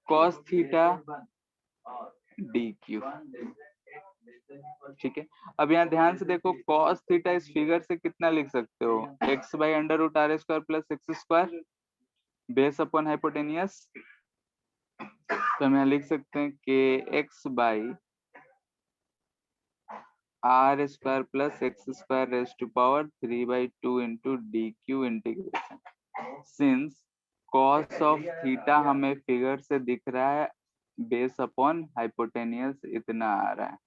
cos theta d q. ठीक है, अब यहाँ ध्यान से देखो cos थीटा इस फिगर से कितना लिख सकते हो, x by under root r square plus x square base upon hypotenuse. तो हम यहाँ लिख सकते हैं कि x by are square plus x square raise to power 3/2 into d q integration. Since cos of theta हमें फिगर से दिख रहा है बेस अपॉन हाइपोटेनियस इतना आ रहा है।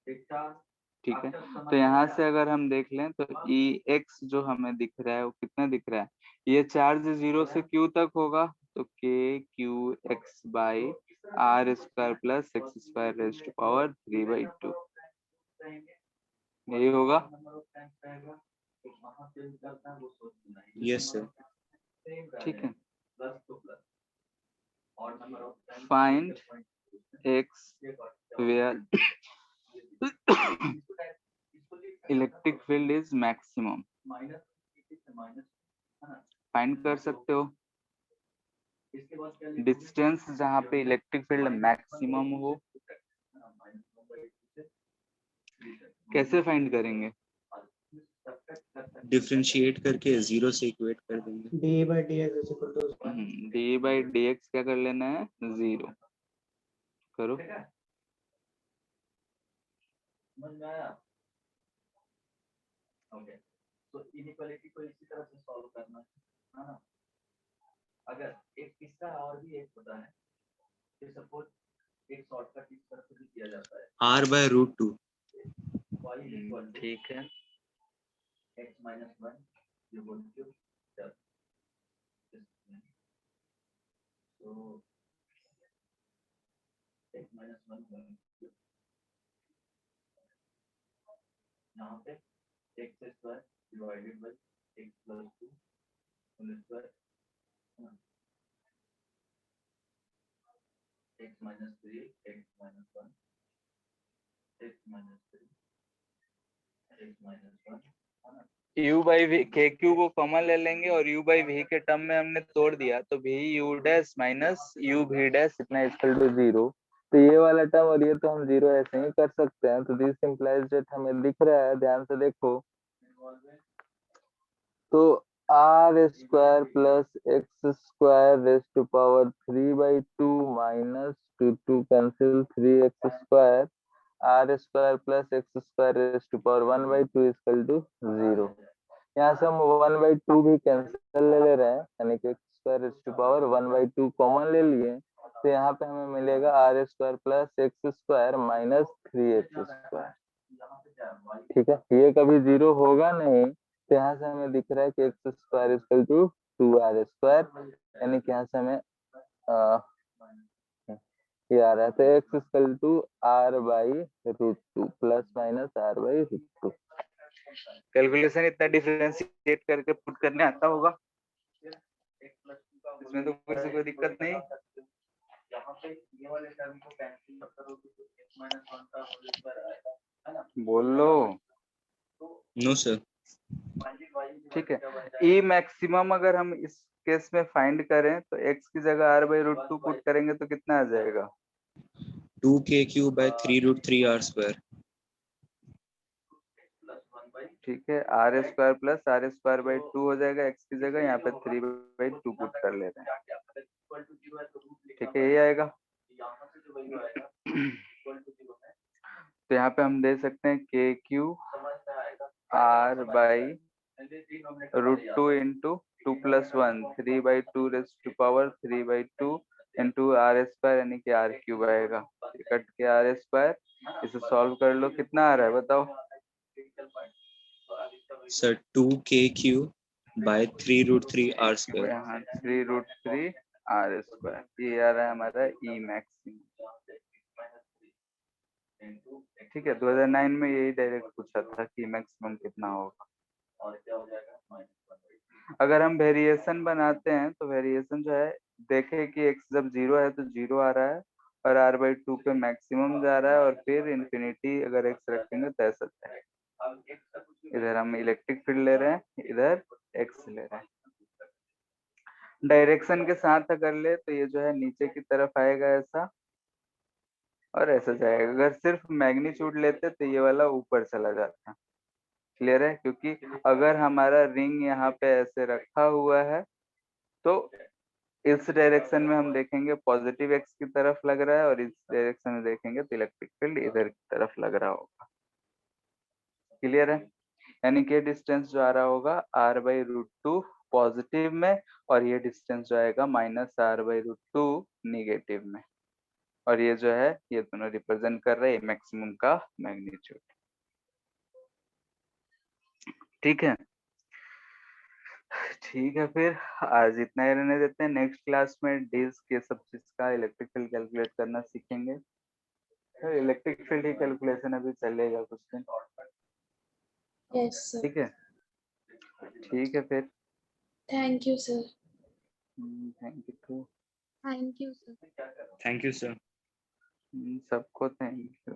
ठीक है, तो यहाँ से अगर हम देख लें तो ई एक्स जो हमें दिख रहा है वो कितना दिख रहा है, ये चार्ज 0 से क्यू तक होगा तो k q x by are square plus x square raise to power 3/2 यही होगा। Yes, sir. ठीक है, find x where electric field is maximum. Find कर सकते हो डिस्टेंस जहां पे इलेक्ट्रिक फील्ड मैक्सिमम हो। कैसे फाइंड करेंगे? डिफरेंशिएट करके 0 से इक्वेट कर देंगे। D by d x is equal to d by d x क्या कर लेना है, 0 करो। ओके, तो इनइक्वालिटी को इसी तरह से सॉल्व करना है ना। अगर एक तीसरा और भी एक होता है, तो सपोज एक शॉर्टकट इस तरह से भी किया जाता है R by root 2. ठीक है, x minus 1 you will cube so x minus 1 cube यहाँ पे x square divided by x plus 2 whole square x minus 3 x minus 1 x minus 3 x minus 1 u by v k q को कॉमन ले लेंगे और u बाई वी के टर्म में हमने तोड़ दिया तो v u dash minus u v dash इतना इक्वल टू 0। तो ये वाला टर्म और ये तो हम 0 ऐसे ही कर सकते हैं। तो दिस इंप्लाइज दैट हमें दिख रहा है, ध्यान से देखो तो r square plus x square raise to power 3/2 minus 2 cancel 3x square r square plus x square raise to power 1/2 equal to 0। यहाँ से हम 1/2 भी कैंसिल ले रहे हैं यानी कि x square raise to power 1/2 common ले लिए, तो यहाँ पे हमें मिलेगा r square plus x square minus 3x square. ठीक है, ये कभी 0 होगा नहीं, तो यहाँ से हमें दिख रहा है कि x square equal to 2r square यानी कि यहाँ से हमें ये आ रहा है, तो x equal to r by root two plus minus r by root two. Calculation इतना डिफरेंशिएट करके पुट करने आता होगा, इसमें तो किसी को दिक्कत नहीं। यहाँ पे ये वाले टर्म को कैंसिल करोगे तो x माइनस 1 का होल स्क्वायर आएगा, है ना? बोल लो। No sir. ठीक है, ई मैक्सिमम अगर हम इस केस में फाइंड करें तो x की जगह r by root two put करेंगे तो कितना आ जाएगा? 2k cube by 3 root 3 r square. ठीक है, r square plus r square by two हो जाएगा x की जगह, यहाँ पे 3 बाई टू पुट कर ले रहे हैं। ठीक है, ये आएगा। तो यहाँ पे हम दे सकते हैं k q are by root two into two plus one, 3 by two raise to power 3 by two into r square, यानी कि आर क्यूब आएगा। कट के आर स्क्वायर, इसे सॉल्व कर लो, कितना आ रहा है बताओ? Sir 2k cube by 3 root 3 r square. यहाँ 3 रूट 3 आर स्क्वायर, ये आ रहा है हमारा ई मैक्सिमम। ठीक है, 2009 में यही डायरेक्ट पूछा था कि मैक्सिमम कितना होगा। और क्या हो जाएगा? अगर हम वेरिएशन बनाते हैं तो वेरिएशन जो है, देखें कि x जब 0 है तो 0 आ रहा है और r बाई टू पे मैक्सिमम जा रहा है, और फिर इन्फिनिटी अगर x रखेंगे तो ऐसा जाएगा। इधर हम इलेक्ट्रिक फील्ड ले रहे हैं, इधर x ले रहे हैं। डायरेक्शन के साथ अगर ले तो ये जो है नीचे की तरफ आएगा ऐसा, और ऐसा जाएगा। अगर सिर्फ मैग्नीट्यूड लेते तो ये वाला ऊपर चला जाता। क्लियर है? क्योंकि अगर हमारा रिंग यहाँ पे ऐसे रखा हुआ है तो इस डायरेक्शन में हम देखेंगे पॉजिटिव एक्स की तरफ लग रहा है, और इस डायरेक्शन में देखेंगे तो इलेक्ट्रिक फील्ड इधर की तरफ लग रहा होगा। क्लियर है? यानी कि डिस्टेंस जो आ रहा होगा r by root two positive में, और ये डिस्टेंस जो आएगा minus r by root two negative में, और ये जो है ये दोनों रिप्रेजेंट कर रहे हैं मैक्सिमम का मैग्नीट्यूड। ठीक है, ठीक है, फिर आज इतना ही रहने देते हैं। नेक्स्ट क्लास में डिस्क ये सब चीज का इलेक्ट्रिक फील्ड कैलकुलेट करना सीखेंगे। इलेक्ट्रिक फील्ड ही कैलकुलेशन अभी चलेगा कुछ दिन। Yes sir. ठीक है, ठीक है फिर। Thank you sir. Thank you. Thank you, sir. Thank you sir. सबको थैंक यू।